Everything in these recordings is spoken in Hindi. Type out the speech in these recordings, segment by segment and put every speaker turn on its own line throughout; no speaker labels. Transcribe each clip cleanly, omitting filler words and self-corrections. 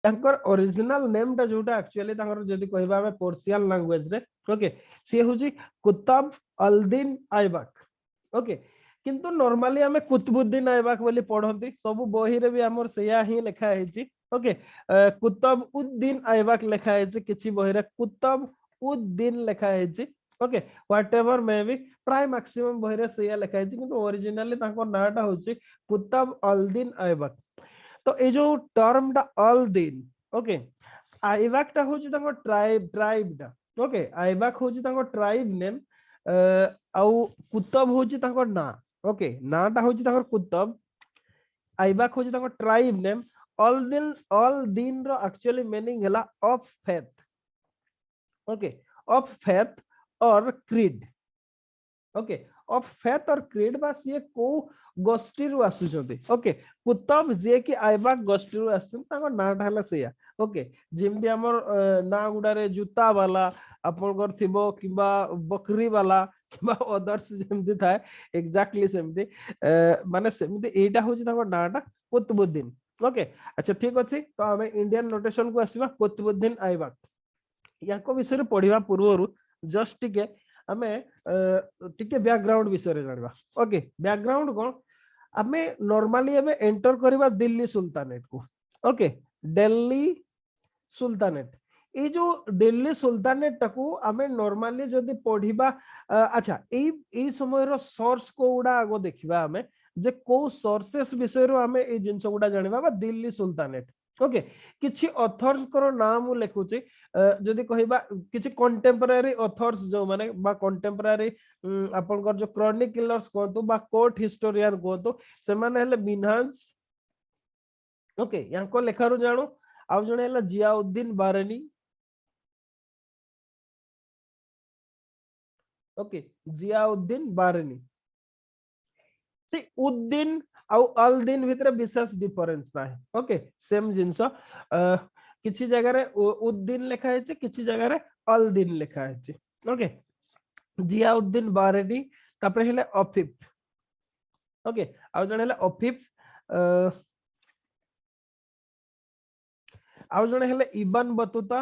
तांकर ओरिजिनल नेम टा जोटा एक्चुअली तांकर जदी कहबा हमें पर्शियन लैंग्वेज रे ओके से होची कुतुब अल-दीन ऐबक ओके किंतु नॉर्मली हमें कुतुबुद्दीन ऐबक बोली पढंती सब बही रे भी हमर सेया ही लिखा हेची ओके कुतुब उद्दीन ऐबक लिखा हेची किछि बही रे कुतुब उद्दीन लिखा हेची ओके व्हाटएवर मे बी प्राय मैक्सिमम बही रे सेया लिखा हेची किंतु ओरिजिनली तांकर नाटा होची कुतुब अल-दीन ऐबक तो ये जो टर्म टा अल दिन ओके आइबाक टा होची तांको ट्राइब टा ओके आइबाक होची तांको ट्राइब नेम आउ कुतब होची तांको ना ओके ना टा होची तांको कुतब आइबाक होची तांको ट्राइब नेम अल दिन रो एक्चुअली मीनिंग हला of faith okay of faith और क्रीड ओके ऑफ फेथ और क्रीड बास ये को गोष्ठी रु आसुचंती ओके कुतब जे कि आइबाक गोष्ठी रु आसन ताको नाटा हला सेया ओके जेमति हमर ना गुडारे जूता वाला आपनकर थिबो किबा बकरी वाला किबा अदर्स जेमति थाए एग्जैक्टली सेमति माने सेमति एटा होची ताको नाटा कुतुबुद्दीन ओके अच्छा ठीक अछि तो हमें इंडियन नोटेशन को आसीबा कुतुबुद्दीन आइबाक याको विषय पढ़िबा पूर्वरु जस्ट टिके हमें टिके बैकग्राउंड विषय रे जानबा ओके बैकग्राउंड कोन हमें नॉर्मली हमें एंटर करबा दिल्ली सुल्तानेट को ओके दिल्ली सुल्तानेट ए जो दिल्ली सुल्तानेट टाकू हमें नॉर्मली जदी पढ़िबा अच्छा ए समय रो सोर्स को उडा आगो देखिबा हमें जे को सोर्सेस विषय रो हमें ए जिंस गुडा जानिबा बा दिल्ली सुल्तानेट ओके किछि ऑथर्स करो नाम लेखुची जदी कहिबा किछि कंटेम्पररी ऑथर्स जो माने बा कंटेम्पररी आपनकर जो क्रॉनिकलर्स कोतु बा कोर्ट हिस्टोरियन कोतु से माने हले मिनहाज ओके यांको लेखारु जानो आउ जने हला जियाउद्दीन बारनी ओके जियाउद्दीन बारनी से उद्दीन आउ अल दिन भितरे विशेष डिफरेंस ना है ओके सेम जिंस किछि जगह रे उद्दीन लिखा है किछि जगह रे अल दिन लिखा है ओके जियाउद्दीन बारेनी तापर हेले अफिफ ओके आउ जने हेले अफिफ आउ जने हेले Ibn Battuta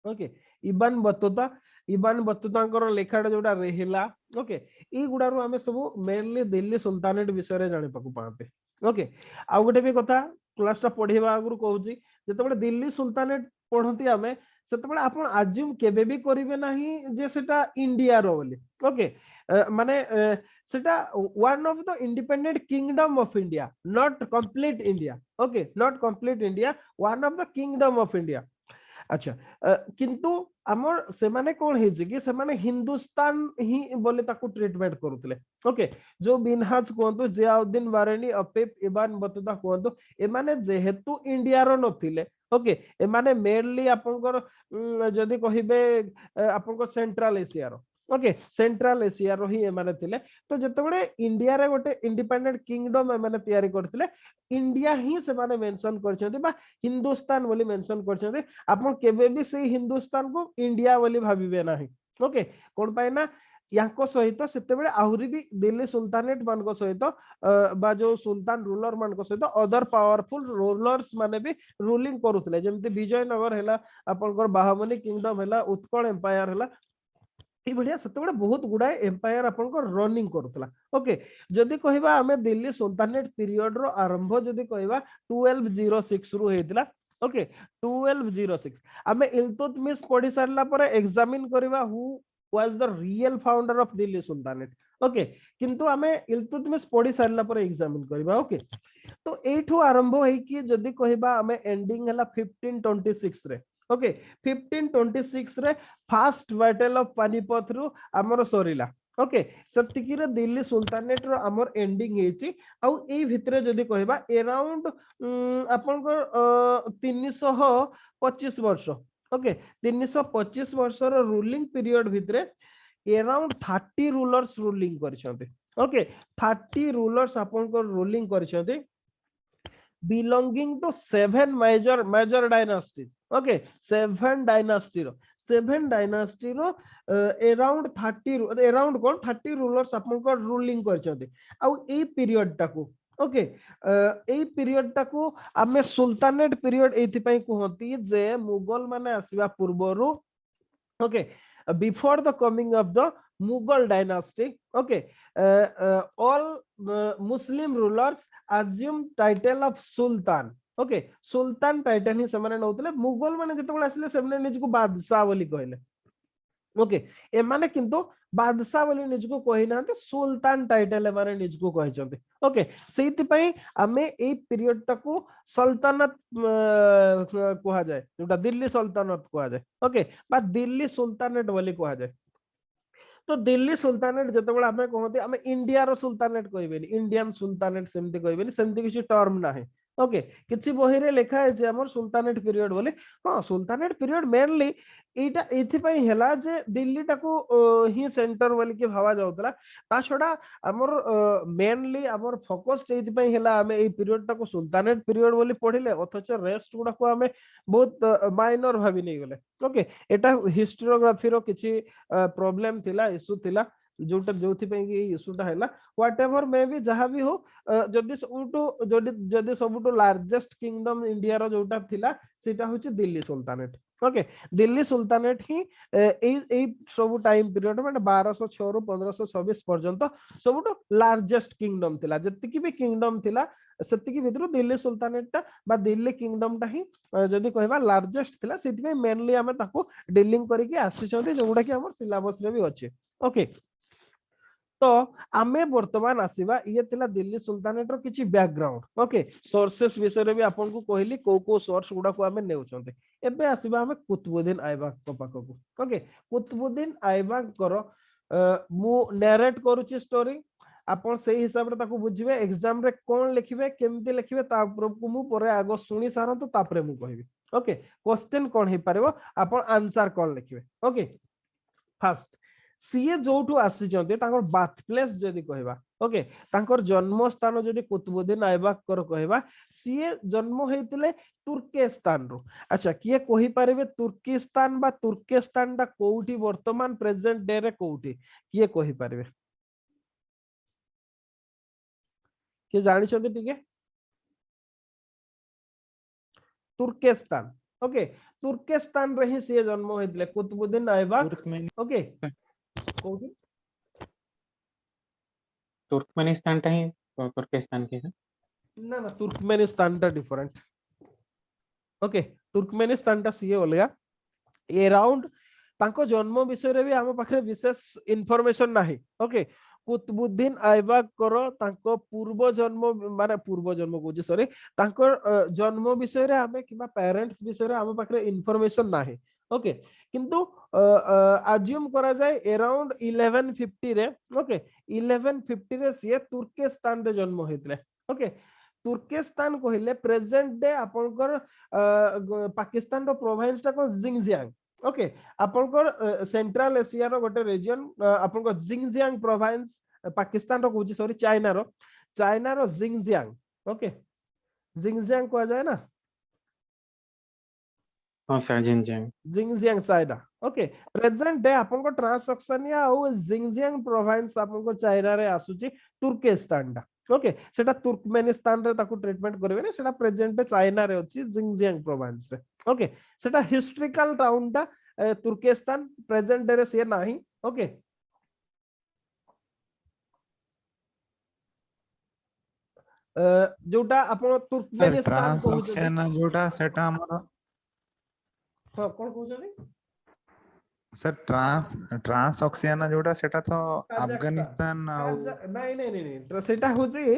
okay Ibn Battuta लेखाटा जोटा रेहिला ओके ई गुडारू हमें सब मेनली दिल्ली सुल्तानेट विषय रे जानि पाकु पाते ओके आ गोटे भी कथा क्लास टा पढिबा आगुरु कहूची जतबे दिल्ली सुल्तानेट पढंती हमें सेतबे आपण अज्यूम केबे भी करिवे नाही जे सेटा इंडिया रो बोली ओके माने सेटा one of the independent kingdom of India not complete India okay not complete India one of the kingdom of India अच्छा किंतु हमर से माने कोन हे जे कि से माने हिंदुस्तान ही बोले ताकू ट्रीटमेंट करूतले ओके जो बिनहाज कोंतो जियाउद्दीन बारेनी अफिफ इब्न बतूता कोंतो ए माने जेहेतु इंडिया रो नथिले ओके ए माने मेनली आपनकर जदी कहिबे आपनकर सेंट्रल एशिया रो ओके सेंट्रल एशिया रो ही ए माने थिले तो जतबे इंडिया रे गोटे इंडिपेंडेंट किंगडम ए माने तयारी करथिले इंडिया ही से माने मेंशन करछथि बा हिंदुस्तान बोली मेंशन करछथि आपण केबे भी से हिंदुस्तान को इंडिया बोली भाबिबे नाही ओके कोन पाए ना याको सहित सेतेबेले आहुरी भी दिल्ली सुल्तानेट मान को सहित बा जो सुल्तान रूलर मान को सहित अदर पावरफुल रूलर्स माने भी रूलिंग करूतले जेमति विजयनगर हैला आपनकर बाहुबली किंगडम हैला उत्कल एम्पायर हैला ई बढ़िया सेतेबेले बहुत गुडा एम्पायर आपनकर रनिंग करूतला ओके जदी कहिबा हमें दिल्ली सुल्तानेट पीरियड रो आरंभ जदी कहिबा 1206 रु हेतिला ओके 1206 हमें इल्तुतमिश पढ़ी सारला परे एग्जामिन करबा who was the real founder of Delhi sultanate okay किंतु हमें इल्तुतमिश पढ़ी सारला परे एग्जामिन करबा ओके तो एठू आरंभ होई कि जदी कहिबा हमें एंडिंग हला 1526 रे ओके 1526 रे फर्स्ट बैटल ऑफ पानीपत रु हमर सरीला ओके सतिकी रे दिल्ली सुल्तानेट रो हमर एंडिंग हेची आ ए भितरे जदी कहिबा अराउंड आपनकर 325 वर्ष ओके 325 वर्ष रो रूलिंग पीरियड भितरे अराउंड 30 रूलर्स रूलिंग करछन्ते ओके 30 रूलर्स आपनकर रूलिंग करछन्ते belonging to 7 major dynasties okay 7 dynasty रो अराउंड 30 अराउंड कोन 30 रूलर्स आपनकर रूलिंग करछन्ते आ ए पीरियड टाको ओके एई पीरियड टाकू आमे सुल्तानेट पीरियड एथि पई कहंती जे मुगल माने आसीबा पूर्वरु okay before the coming of the Mughal dynasty okay all Muslim rulers assume title of sultan okay सुल्तान टाइटल ही समाने नउतले मुगल माने जतबेला आसिले सेमने निजको बादशाह बोली कहले ओके एमाने किंतु बादशाह बोली निजको कहि नाते सुल्तान टाइटल माने निजको कहिचंते ओके सेति पई आमे ए पीरियड टाकू सल्तनत कहा जाए जोटा दिल्ली सल्तनत कहा जाए ओके बा दिल्ली सुल्तानेट बोली कहा जाए तो दिल्ली सुल्तानेट जतबेला आमे कहते आमे इंडिया रो सुल्तानेट कहबेनी इंडियन सुल्तानेट सेमति कहबेनी सेमति किछि टर्म नाही ओके किछि बही रे लिखा है जे हमर सुल्तानेट पीरियड बोले हां सुल्तानेट पीरियड मेनली एटा एथि पई हैला जे दिल्ली टाकू ही सेंटर बोली के भावा जाउतला ता छडा हमर मेनली हमर फोकस एथि पई हैला आमे ए पीरियड टाकू सुल्तानेट पीरियड बोली पढिले अथच रेस्ट गुडा को आमे बहुत माइनर भाबी नै गेले ओके एटा हिस्टोग्राफी रो किछि प्रॉब्लम थिला इशू थिला जोटा जोथि पे कि इशूटा हैला व्हाटएवर मे भी जहां भी हो जदी सबुटो जदी सबुटो लार्जेस्ट किंगडम इंडिया रो जोटा थिला सेटा होची Delhi sultanate okay Delhi sultanate ही ए सब टाइम पीरियड माने 1206 रु 1526 पर्यंत सबुटो लार्जेस्ट किंगडम थिला जति कि भी किंगडम थिला सेति कि भितरु दिल्ली सुल्तानेट बा दिल्ली किंगडम ता ही जदी कहबा लार्जेस्ट थिला सेति में मेनली हमें ताको डीलिंग करी के आसी छथि जोडा कि हमर सिलेबस रे भी अछि ओके तो आमे वर्तमान आसीबा ये थिला दिल्ली सुल्तानेट रो किछि बैकग्राउंड ओके सोर्सेस विषय रे भी आपन को कहली को सोर्स गुडा को आमे नेउचंते एबे आसीबा हमें कुतुबुद्दीन ऐबक को पाको ओके कुतुबुद्दीन ऐबक करो मु नरेट करूची स्टोरी आपन सेही हिसाब रे ताको बुझिबे एग्जाम रे कोन लिखिबे केमति लिखिबे ता ऊपर को मु परे आगो सुनी सारंतु तापरे मु कहबी ओके क्वेश्चन कोन हे पारिबो आपन आंसर कोन लिखिबे ओके फर्स्ट सीए जोठू आसीचंते तांकर बार्थ प्लेस जदी कहबा ओके तांकर जन्म स्थान जदी कुतुबुद्दीन ऐबक कर कहबा सीए जन्म हेतिले तुर्केस्तान रो अच्छा किए कहि पारिबे तुर्किस्तान बा तुर्केस्तान दा कोउठी वर्तमान प्रेजेंट डे रे कोउठी किए कहि पारिबे के जानि छथि ठीक है तुर्केस्तान ओके तुर्केस्तान रे ही सीए जन्म हेतिले कुतुबुद्दीन ऐबक ओके कोउठी
तुर्कमेनिस्तान टा ही तुर्किस्तान के
ना ना तुर्कमेनिस्तान टा डिफरेंट ओके तुर्कमेनिस्तान टा सीए अलगा अराउंड तांको जन्म विषय रे भी हम पाखरे विशेष इंफॉर्मेशन नाही ओके कुतुबुद्दीन ऐबक करो तांको पूर्व जन्म माने पूर्व जन्म को सॉरी तांको जन्म विषय रे हमें किबा पेरेंट्स विषय रे हम पाखरे इंफॉर्मेशन नाही ओके किंतु अज्यूम करा जाए अराउंड 1150 रे ओके 1150 रे से तुर्किस्तान रे जन्म हेतले ओके तुर्किस्तान कहले प्रेजेंट डे आपनकर पाकिस्तान रो प्रोविंस टा को जिंगजियांग ओके आपनकर सेंट्रल एशिया रो गोटे रीजन आपनकर जिंगजियांग प्रोविंस पाकिस्तान रो कहूची सॉरी चाइना रो जिंगजियांग ओके जिंगजियांग कहा जाए ना
हां sir
Xinjiang China okay present day आपनकर ट्रांसक्शनिया और जिंगजियांग प्रोविंस आपनकर चाइना रे आसुची तुर्किस्तान दा ओके सेटा तुर्कमेनिस्तान रे ताकू ट्रीटमेंट करबे ने सेटा प्रेजेंट डे चाइना रे अछि जिंगजियांग प्रोविंस रे ओके सेटा हिस्टोरिकल टाउन दा तुर्किस्तान प्रेजेंट डे रे से नाही ओके जोटा आपण तुर्कमेनिस्तान
ट्रांसऑक्सियन जोटा सेटा हमर
हां कोन कहउछनी
सर ट्रांसऑक्सियन जोटा सेटा तो अफगानिस्तान
नहीं सेटा होची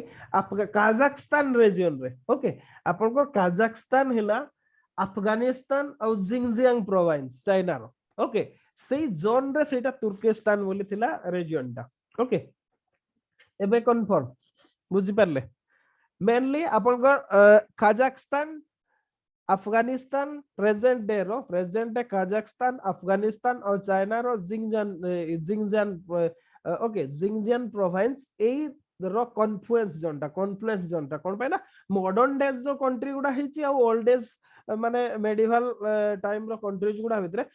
काजाखस्तान रीजन रे ओके आपण को काजाखस्तान हिला अफगानिस्तान और जिंगजियांग प्रोविंस चाइना रो ओके सेई जोन रे सेटा तुर्किस्तान बोली थिला रीजन टा ओके एबे कंफर्म बुझी परले मेनली आपण को काजाखस्तान अफगानिस्तान प्रेजेंट डे रो प्रेजेंट डे काजाखस्तान अफगानिस्तान और चाइना रो जिंगजियांग ओके जिंगजियांग प्रोविंस ए रो कॉन्फ्लुएंस जोनटा कोन पाइना मॉडर्न डेज जो कंट्री गुडा हिची आ ओल्ड डेज माने मेडिवल टाइम रो कंट्रीज गुडा भितरे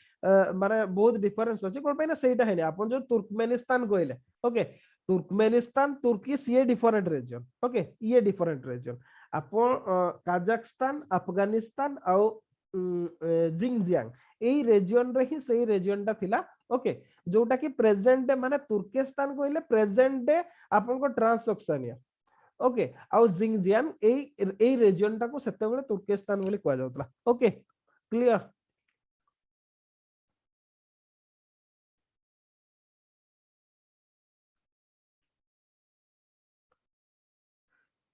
माने बहुत डिफरेंस अछि कोन पाइना सेटा हेनी आपन जो तुर्कमेनिस्तान कहले ओके तुर्कमेनिस्तान तुर्किश ये डिफरेंट रीजन ओके ये डिफरेंट रीजन आपण काजाखस्तान अफगानिस्तान आउ जिंगजियांग एई रीजन रे ही सेई रीजन टा थिला ओके जोटा कि प्रेजेंट डे माने तुर्किस्तान कहले प्रेजेंट डे आपन को ट्रांसओक्सानिया ओके आउ जिंगजियांग एई रीजन टा को सेते बेले तुर्किस्तान बोली कहवा जाउतला ओके क्लियर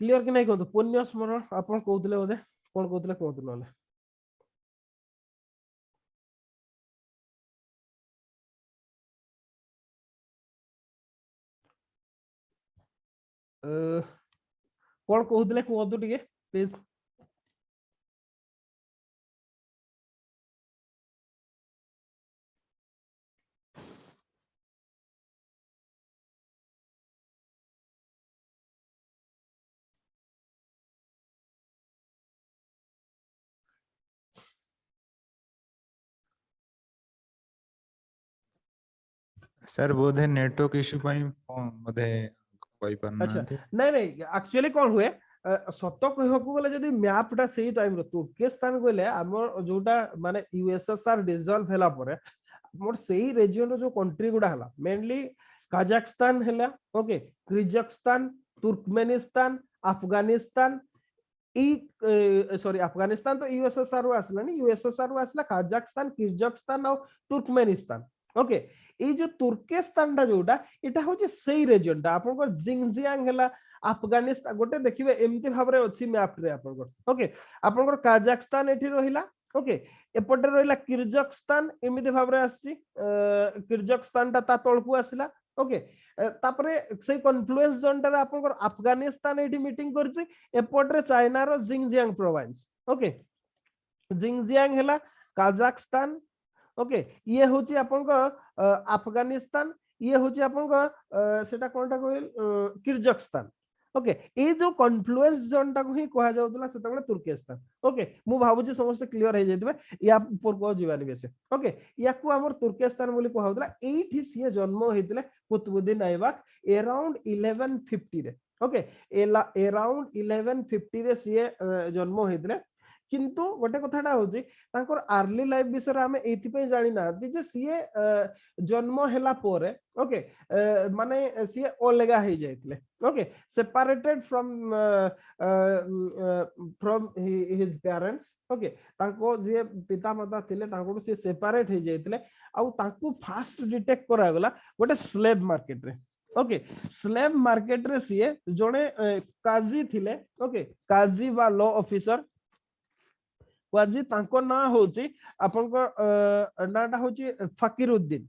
क्लियर कि नहीं कहतु पुण्य स्मरण आपण कहउतले बोधे कोन कहउतले कहतु नले कोन कहउतले कहतु टिके please
sir Bodhe network issue पाई बोधे कोई
अच्छा
पारनांती
नहीं नहीं एक्चुअली कौन हुए सत कहबाकू गले जदी मैप टा सेही टाइम रो तुर्किस्तान गले हमर जोटा माने यूएसएसआर डिसॉल्व हैला परे मोर सेही रीजन रो जो कंट्री गुडा हला मेनली काजाखस्तान हैला okay Kyrgyzstan Turkmenistan Afghanistan sorry Afghanistan तो यूएसएसआर रो आसला नहीं यूएसएसआर रो आसला काजाखस्तान किर्गिस्तान और तुर्कमेनिस्तान ओके ये जो तुर्किस्तान टा जोटा एटा होची सेही रीजन टा आपन को जिंगजियांग हैला अफगानिस्तान गोटे देखिबे एमती भाबरे अछि मैप रे आपन को ओके आपन को काजाखस्तान एठी रहिला ओके एपटे रहिला किर्गिस्तान एमिति भाबरे आछि किर्गिस्तान ता तळकु आसिला ओके तापरे से कन्फ्लुएंस जोन टा आपन को अफगानिस्तान एठी मीटिंग करछि एपटे चाइना रो जिंगजियांग प्रोविंस ओके जिंगजियांग हैला काजाखस्तान ओके ये होची आपन को अफगानिस्तान ये होची आपन को सेटा कोनटा कहल किर्गिस्तान ओके ए जो कन्फ्लुएंस जोन टा को ही कहा जाउतला सेता बेले तुर्किस्तान ओके मु भाबुची समस्त क्लियर हे जैतबे या ऊपर को जीवानी बेसे ओके याकू हमर तुर्किस्तान बोली कहा होतला एठी सिए जन्म हेतिले कुतुबुद्दीन ऐबक अराउंड 1150 रे ओके अराउंड 1150 रे सिए जन्म हेतिले किंतु गोटे कथाटा होची तांकर अर्ली लाइफ विषय रे हमें एथि पे जानि ना जे सिए जन्म हैला पोरे ओके माने सिए ओलेगा हे जायतले okay separated from his parents okay तांको जे पिता माता थिले तांको से सेपरेट हे जायतले आ तांको फास्ट डिटेक्ट करा गला गोटे स्लेव मार्केट रे ओके स्लेव मार्केट रे सिए जणे काजी थिले ओके काजी बा लॉ ऑफिसर काजी तांको ना होची आपन को नाटा होची फकीरुद्दीन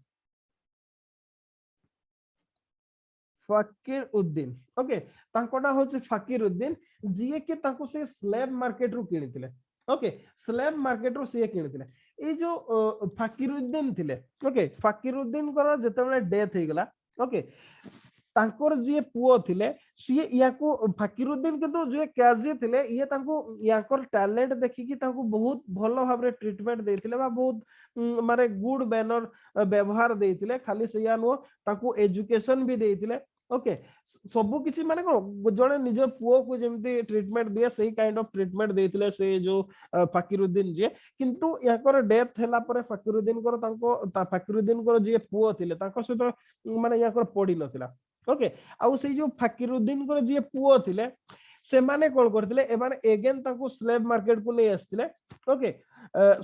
ओके तांको ना होची फकीरुद्दीन जिए के तांको से स्लेव मार्केट रु किनिथिले ओके स्लेव मार्केट रु से किनिथिले ए जो फकीरुद्दीन थिले ओके फकीरुद्दीन को जते बेले डेथ हे गला ओके तांकोर जे पुओ थिले सिए याको फकीरुद्दीन के तो जे काजी थिले ये तांको याकर टैलेंट देखि कि तांको बहुत भलो भाबरे ट्रीटमेंट देथिले बा बहुत माने गुड बैनर व्यवहार देथिले खाली सेया नो तांको एजुकेशन भी देथिले ओके सबु किछि माने को जणे निज पुओ को जेमती ट्रीटमेंट दिया सही काइंड ऑफ ट्रीटमेंट देथिले से जो फकीरुद्दीन जे किंतु याकर डेथ हैला परे फकीरुद्दीन को तांको फकीरुद्दीन को जे पुओ थिले तांको से तो माने याकर पड़ी नथिला ओके आउ से जो फकीरुद्दीन को जे पुओ थिले से माने कोन करथिले ए माने अगेन ताको स्लेव मार्केट को नै आस्थिले ओके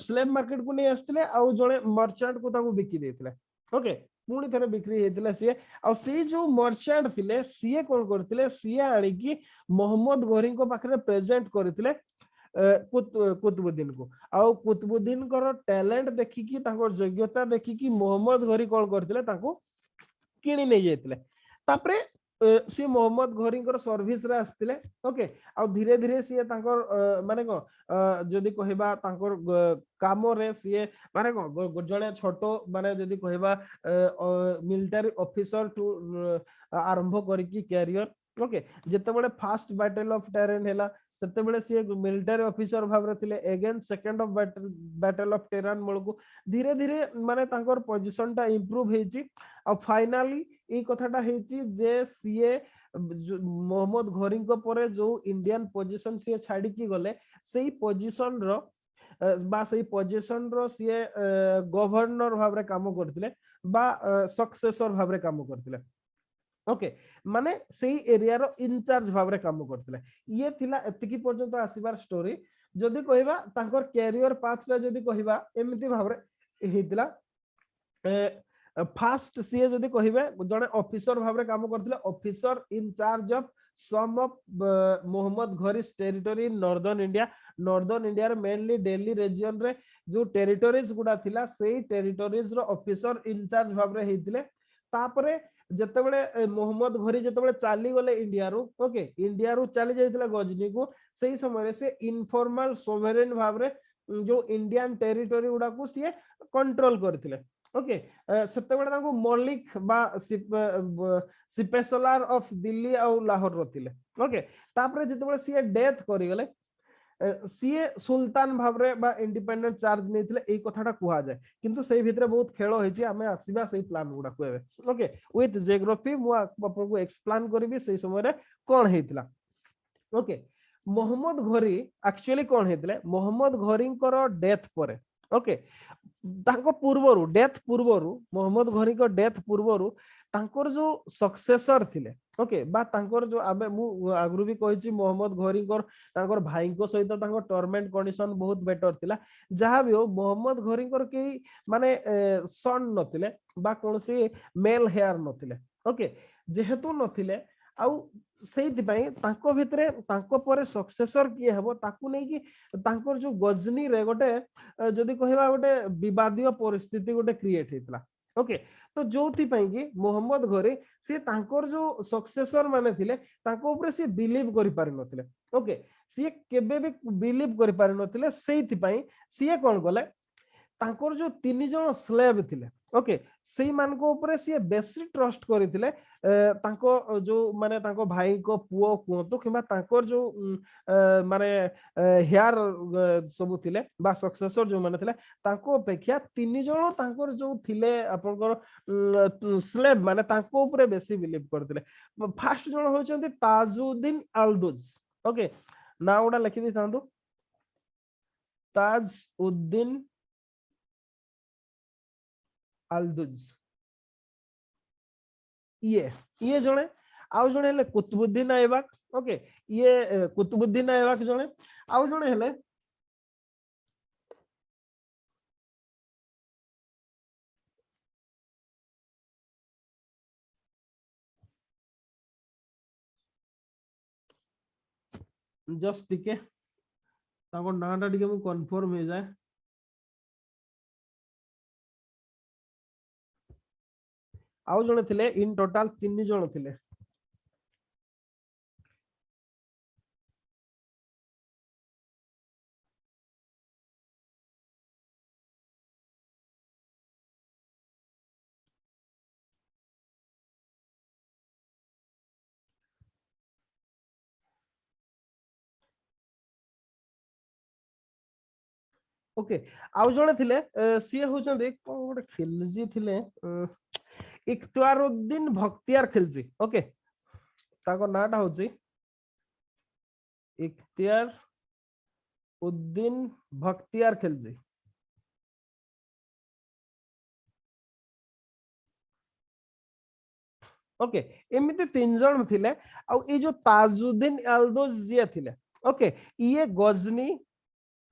स्लेव मार्केट को नै आस्थिले आउ जणे मर्चेंट को ताको बिकी देथिले ओके पुणी थरे बिक्री हेतिला से आ से जो मर्चेंट थिले सीए कोन करथिले सीए आनी की मोहम्मद गौरी को पाखरे प्रेजेंट करथिले कुतुबुद्दीन को आउ कुतुबुद्दीन को टैलेंट देखि की ताको योग्यता देखि की मोहम्मद गौरी कोन करथिले ताको किणी नै जेतिले तापरे सी मोहम्मद घोरी सर्विस रे आस्तिले ओके आ धीरे धीरे सी माने को जदी कहबा तांकर काम रे सी माने को जणे छोटो माने जदी कहबा मिलिटरी ऑफिसर टू आरंभ करिकी कैरियर ओके जते बडे फास्ट बैटल ऑफ टेरेन हैला सेते बडे सी मिलिटरी ऑफिसर भाबरे थिले again second of battle of Tarain मळकु धीरे धीरे माने तांकर पोजीशन टा इंप्रूव हेची आ फाइनाली ई कथाटा हेची जे सीए मोहम्मद घोरी को परे जो इंडियन पोजीशन सीए छाड़ी की गले सेही पोजीशन रो बा सेही पोजीशन रो सीए गवर्नर भाबरे काम करथिले बा सक्सेसर भाबरे काम करथिले ओके माने सेही एरिया रो इनचार्ज भाबरे काम करथिले ये थिला एतिकी पर्यंत आसीबार स्टोरी जदि कहिबा तांकर कैरियर पाथ रे जदि कहिबा एमिति भाबरे हेतिला फास्ट सीए जदि कहिबे जने ऑफिसर भाबरे काम करथिले officer in charge of some of Mohammad Ghori's territory in northern India रे मेनली दिल्ली रीजन रे जो टेरिटरीज गुडा थिला सेही टेरिटरीज रो ऑफिसर इन चार्ज भाबरे हेतिले तापरे जतबेले मोहम्मद घोरी जतबेले चाली गले इंडिया रो ओके इंडिया रो चाली जायतिला गजनी को सेही समय से इनफॉर्मल सोवरेन भाबरे जो इंडियन टेरिटरी गुडा को सीए कंट्रोल करथिले ओके सेतेबेले ताको मलिक बा सिपेसलार ऑफ दिल्ली आ लाहौर रथिले ओके तापरे जतबेले सीए डेथ करि गले सीए सुल्तान भाबरे बा इंडिपेंडेंट चार्ज नेथिले एई कथाटा कुहा जाय किंतु सेही भितरे बहुत खेलो होइछि आमे आसीबा सेही प्लान गुडा को एबे ओके विथ जियोग्राफी मु आपको एक्सप्लेन करबी सेही समय रे कोन हेतिला ओके मोहम्मद घोरी एक्चुअली कोन हेतिले मोहम्मद घोरी को डेथ परे ओके तांको पूर्वरु डेथ पूर्वरु मोहम्मद घोरी को डेथ पूर्वरु तांकर जो सक्सेसर थिले ओके बा तांकर जो आबे मु आगरु भी कहिछि मोहम्मद घोरी को तांकर भाई को सहित तांको टर्मेंट कंडीशन बहुत बेटर थिला जहा भी हो मोहम्मद घोरी को के माने सन नथिले बा कोनसी मेल हेयर नथिले ओके जेहेतु नथिले आउ सेहि पई तांको भितरे तांको परे सक्सेसर किए हेबो ताकू नै कि तांकर जो गजनी रे गोटे जदी कहिबा गोटे विवादीय परिस्थिति गोटे क्रिएट हेतला ओके तो जोथि पई कि मोहम्मद घोरी से तांकर जो सक्सेसर माने थिले तांको ऊपर से बिलीव करि पारि नथिले ओके से केबे भी बिलीव करि पारि नथिले सेहि पई से कोन गले तांकर जो तीन जण स्लेव थिले ओके सेही मान को ऊपर से बेसी ट्रस्ट करथिले तांको जो माने तांको भाई को पुओ कुंतो किबा तांकर जो माने हेयर सब थिले बा सक्सेसर जो माने थिले तांको अपेक्षा तीन जण तांकर जो थिले आपनकर स्लेव माने तांको ऊपर बेसी बिलीव करथिले फर्स्ट जण होचंती ताजुद्दीन अल्दुज ओके ना ओडा लिखि दी थांदो ताजुद्दीन अल्दुज ये जणे आउ जणे हेले कुतुबुद्दीन ऐबक ओके ये कुतुबुद्दीन ऐबक जणे आउ जणे हेले जस्ट टिके ताको नाटा टिके मु कंफर्म हो जाए आउ जणे थिले इन टोटल तीन जण थिले ओके आउ जणे थिले सी होचंदे कोन गोटे खिलजी थिले इख्तियारुद्दीन बख्तियार खिलजी ओके ताको नाटा होची इख्तियार उद्दीन बख्तियार खिलजी ओके एमिते तीन जण थिले आ ए जो ताजुद्दीन अल्दुज जे थिले ओके ये गजनी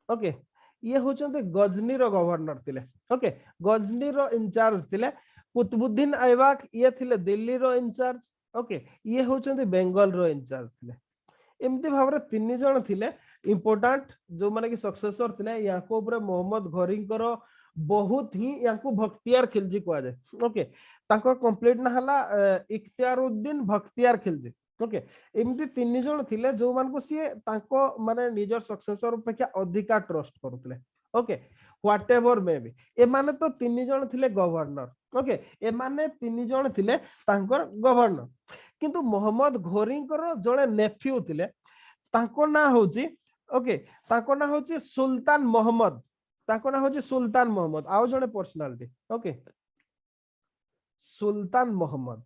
ओके ये होचंते गजनी रो गवर्नर थिले ओके गजनी रो इंचार्ज थिले कुतुबुद्दीन ऐबक ये थिले दिल्ली रो इंचार्ज ओके ये होचंते बेंगल रो इंचार्ज थिले एमती भाबरे तीन जण थिले इंपोर्टेंट जो माने कि सक्सेसर थिले याको ऊपर मोहम्मद घोरी करो बहुत ही याको बख्तियार खिलजी कहा जाए ओके ताको कंप्लीट ना हला इख्तियारुद्दीन बख्तियार खिलजी ओके एमती तीन जण थिले जो मान को सी ताको माने निजर सक्सेसर अपेक्षा अधिका ट्रस्ट करथले ओके व्हाटएवर मे बी ए माने तो तीन जण थिले गवर्नर ओके ए माने तीन जण थिले तांकर गवर्नर किंतु मोहम्मद घोरी करो जणे नेफ्यू थिले ताको ना होची ओके ताको ना होची सुल्तान मोहम्मद ताको ना होची सुल्तान मोहम्मद आउ जणे पर्सनालिटी ओके सुल्तान मोहम्मद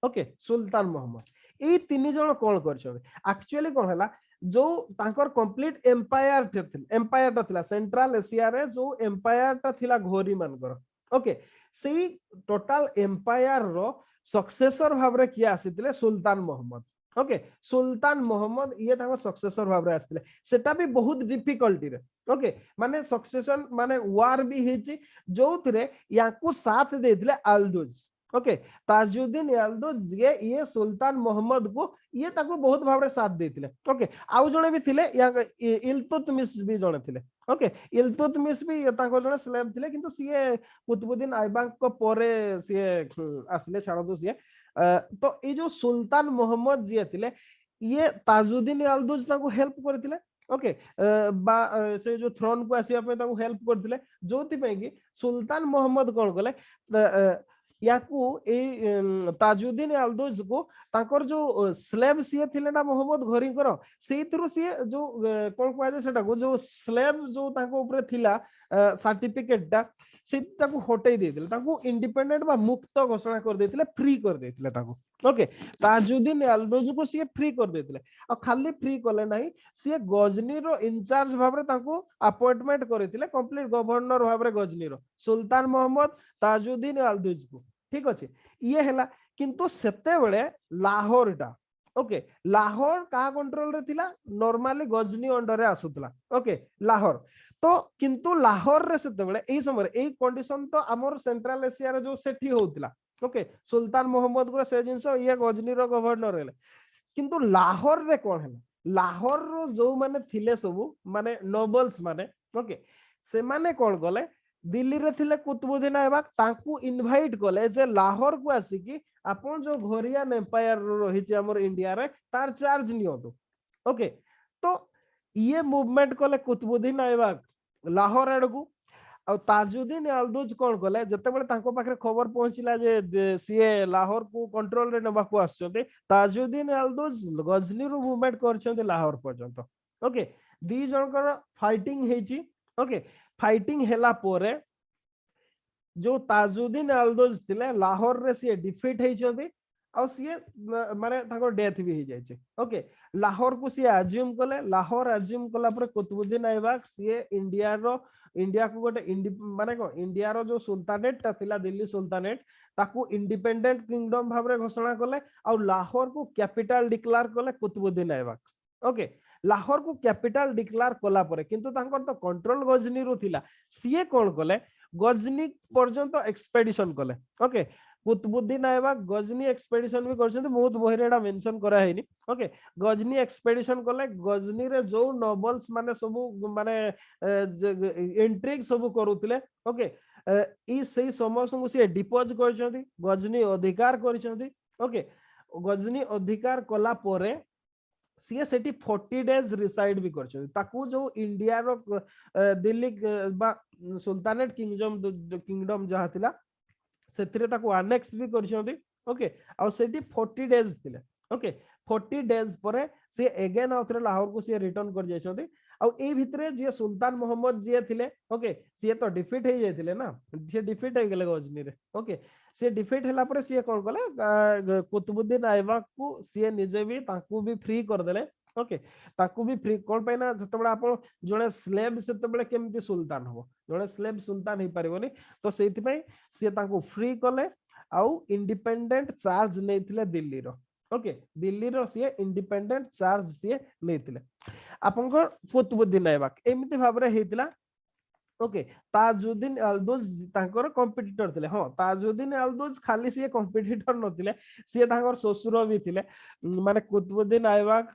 ओके सुल्तान मोहम्मद ये तीन जन कौन कर एक्चुअली कौन है जो तांकर कंप्लीट एम्पायर थिला सेंट्रल एशिया रे जो एम्पायर ता थिला घोरी मानकर ओके सेही टोटल एम्पायर रो सक्सेसर भाव रे किया आसीतिले सुल्तान मोहम्मद ओके सुल्तान मोहम्मद ये तांकर सक्सेसर भाव रे आसीतिले सेटा भी बहुत डिफिकल्टी रे ओके माने सक्सेशन माने वार भी हेची जोथरे याकू साथ देथिले अल्दुज ओके ताजुद्दीन अल्दुज ये सुल्तान मोहम्मद को ये ताको बहुत भाव रे साथ देथिले ओके आउ जणे भी थिले या इल्तुतमिश भी जणे थिले ओके इल्तुतमिश भी ताको जणे स्लेव थिले किंतु सिए कुतुबुद्दीन ऐबक को परे सिए आसले छाड़ो सिए तो ये जो सुल्तान मोहम्मद जी थिले ये ताजुद्दीन अल्दुज ताको हेल्प करथिले ओके बा से जो थ्रोन को आसिया पे ताको हेल्प करथिले जोति पे कि सुल्तान मोहम्मद कोन कले याकू ए ताजुद्दीन अल्दुज को ताकर जो स्लेव सीए थिले ना मोहम्मद घोरी करो सेइथरु सीए जो कोन कहै सेटा को जो स्लेव जो ताको ऊपर थिला सर्टिफिकेट टा से ताको हटै देथिले ताको इंडिपेंडेंट बा मुक्त घोषणा कर देथिले फ्री कर देथिले ताको ओके ताजुद्दीन अल्दुज को सीए फ्री कर देथिले आ खाली फ्री करले नाही सीए गजनी रो इंचार्ज भाबरे ताको अपॉइंटमेंट करथिले कंप्लीट गवर्नर भाबरे गजनी रो सुल्तान मोहम्मद ताजुद्दीन अल्दुज को ठीक अच्छे ये है किंतु सेते बेले लाहौर टा ओके लाहौर का कंट्रोल रे थिला नॉर्मली गजनी अंडर रे आसुतला ओके लाहौर तो किंतु लाहौर रे सेते बेले एई समय एई कंडीशन तो हमर सेंट्रल एशिया रे जो सेठी होतिला ओके सुल्तान मोहम्मद को से जिंस ये गजनी रो गवर्नर हेले किंतु लाहौर रे कोन है लाहौर रो जो माने थिले सब माने नोबल्स माने ओके से माने कोन गले दिल्ली रे थिले कुतुबुद्दीन ऐबक तांकू इनवाइट कले जे लाहौर को आसी कि आपण जो घोरियान एम्पायर रहिचे हमर इंडिया रे तार चार्ज नियतो ओके तो ये मूवमेंट कले कुतुबुद्दीन ऐबक लाहौर एडकू आ ताजुद्दीन अल्दुज कोन कले जते बेले तांको पाखरे खबर पहुंचिला जे सीए लाहौर को कंट्रोल रे नबा को आछते ताजुद्दीन अल्दुज गजनी रो मूवमेंट करछते लाहौर पर्यंत ओके दी जनकर फाइटिंग हेची ओके फाइटिंग हेला पोरे जो ताजुद्दीन अल्दुज थिले लाहौर रे सी डिफीट हेचोंती आ सी माने ताको डेथ भी हे जायचे ओके लाहौर को सी अज्यूम कले लाहौर अज्यूम कला पर कुतुबुद्दीन ऐबक सी इंडिया को गोटे माने को इंडिया रो जो सुल्तानेट ता थिला दिल्ली सुल्तानेट ताको इंडिपेंडेंट किंगडम भाबरे घोषणा कले आ लाहौर को कैपिटल डिक्लेयर कले कुतुबुद्दीन ऐबक ओके लाहौर को कैपिटल डिक्लेयर कला परे किंतु तांकर तो कंट्रोल गजनी रो थिला सीए कोन कले गजनी पर्यंत एक्सपेडिशन कले ओके कुतुबुद्दीन ऐबक गजनी एक्सपेडिशन भी करछन बहुत बहिरे एडा मेंशन करा हैनी ओके गजनी एक्सपेडिशन कले गजनी रे जो नोबल्स माने सब माने इंट्रिग सब करूतिले ओके ई सेही समस्त को सी डिपोज करछंती गजनी अधिकार करछंती ओके गजनी अधिकार कला परे सीए सेठी 40 डेज रिसाइड भी करछंती ताकू जो इंडिया रो दिल्ली बा सुल्तानेट किंगडम जहा थिला सेथिरे ताकू अनेक्स भी करछंती ओके आ सेठी 40 डेज थिले ओके 40 डेज परे से अगेन आउथरे लाहौर को से रिटर्न कर जायछंती आ ए भितरे जे सुल्तान मोहम्मद जे थिले ओके से तो डिफीट हे जायथिले ना से डिफीट हे गेले गजनी रे ओके से डिफीट हला परे से कोन कले कुतुबुद्दीन ऐबक को से निजे भी ताकू भी फ्री कर देले ओके ताकू भी फ्री कोन पैना जतबे आपण जणे स्लेव सेतबे केमती सुल्तान हो जणे स्लेव सुल्तान हे परिबोनी तो सेति पई से ताकू फ्री कले आउ इंडिपेंडेंट चार्ज नेथिले दिल्ली रो ओके दिल्ली रो से इंडिपेंडेंट चार्ज से नेथिले आपनकर कुतुबुद्दीन ऐबक एमिति भाबरे हेतिला ओके ताजुद्दीन अल्दुज तांकर कंपिटिटर थिले हां ताजुद्दीन अल्दुज खाली से कंपिटिटर नथिले से तांकर ससुर भी थिले माने कुतुबुद्दीन ऐबक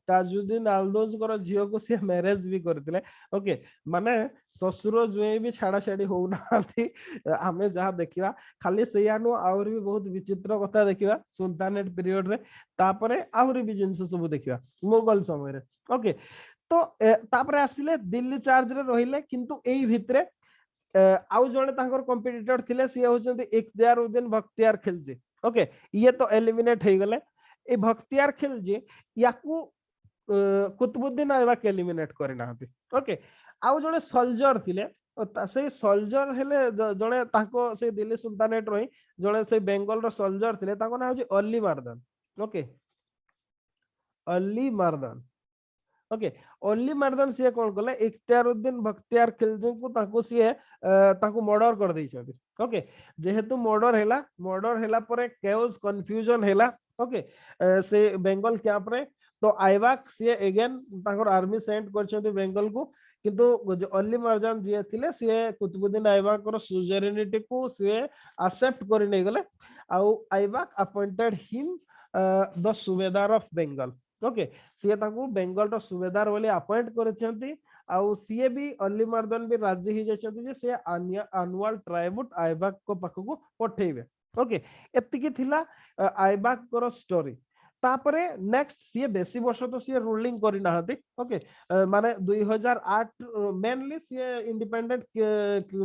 ताजुद्दीन अल्दुज कर जियो को से मैरिज भी करथिले ओके माने ससुर जुए भी छाड़ा छाड़ी हो नाथि हमें जहां देखिबा खाली सेयानो और भी बहुत विचित्र कथा देखिबा सुल्तानेट पीरियड रे तापरे और भी जिंस सब देखिबा मुगल समय रे ओके तो तापरे आसिले दिल्ली चार्ज रे रहिले किंतु एई भितरे आउ जणे तांकर कंपिटिटर थिले सी होचंती इख्तियारुद्दीन बख्तियार खिलजी ओके ये तो एलिमिनेट हे गले ए बख्तियार खिलजी याकू कुतुबुद्दीन ऐबक एलिमिनेट करि नाहंती ओके आउ जणे सोल्जर थिले से सोल्जर हेले जड़े ताको से दिल्ली सुल्तानेट रही जड़े से बेंगल रो सोल्जर थिले ताको ना होची अली मार्दन। ओके अली मार्दन। ओके अली मार्दन से कौन कले इख्तियारुद्दीन बख्तियार खिलजी को ताको से ताको मर्डर कर दै छथि। ओके जेहेतु मर्डर हेला परे केओस कंफ्यूजन हेला। ओके से बेंगल कैंप रे तो आइबाक से अगेन ताकर आर्मी सेंड करछथि बेंगल को किंतु अली मार्दन जे थिले से कुतुबुद्दीन आइबाक रो सुजेरेनिटी को से एक्सेप्ट करि नै गले आउ Aibak appointed him the subedar of Bengal. Okay सी बेंगल रो सुबेदार बोली अपॉइंट करछथि आउ सी भी अली मार्दन भी राजी ही जाछथि जे से एनुअल ट्राइब्यूट आइबाक को पाखको पठेबे। ओके एतिकी थिला आइबाक को स्टोरी। तापरे नेक्स्ट सी बेसी वर्ष तो सी रूलिंग करि नाहति। ओके माने 2008 मेनली सी इंडिपेंडेंट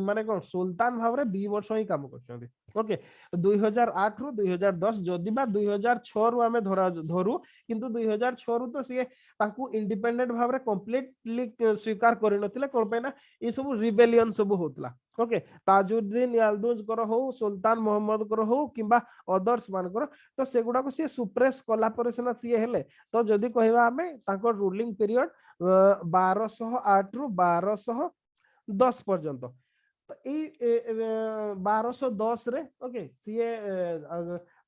माने कोन सुल्तान भाव रे 2 वर्ष ही काम करछथि। ओके 2008 रु 2010 जदि बा 2006 रु हमें धरू किंतु 2006 रु तो सी ताकू इंडिपेंडेंट भाव रे कंप्लीटली स्वीकार करि नथिले कोन पे ना ई सब रिबेलियन सब होतला। ओके ताजुद्दीन याल्दुज कर हो सुल्तान मोहम्मद कर हो किबा अदर्स मान कर तो सेगुडा को सी सुप्रेस कला पर सेना सी हेले तो जदि कहबा हमें ताको रूलिंग पीरियड 1208 रु 1210 पर्यंत तो ये 1210 रे ओके सी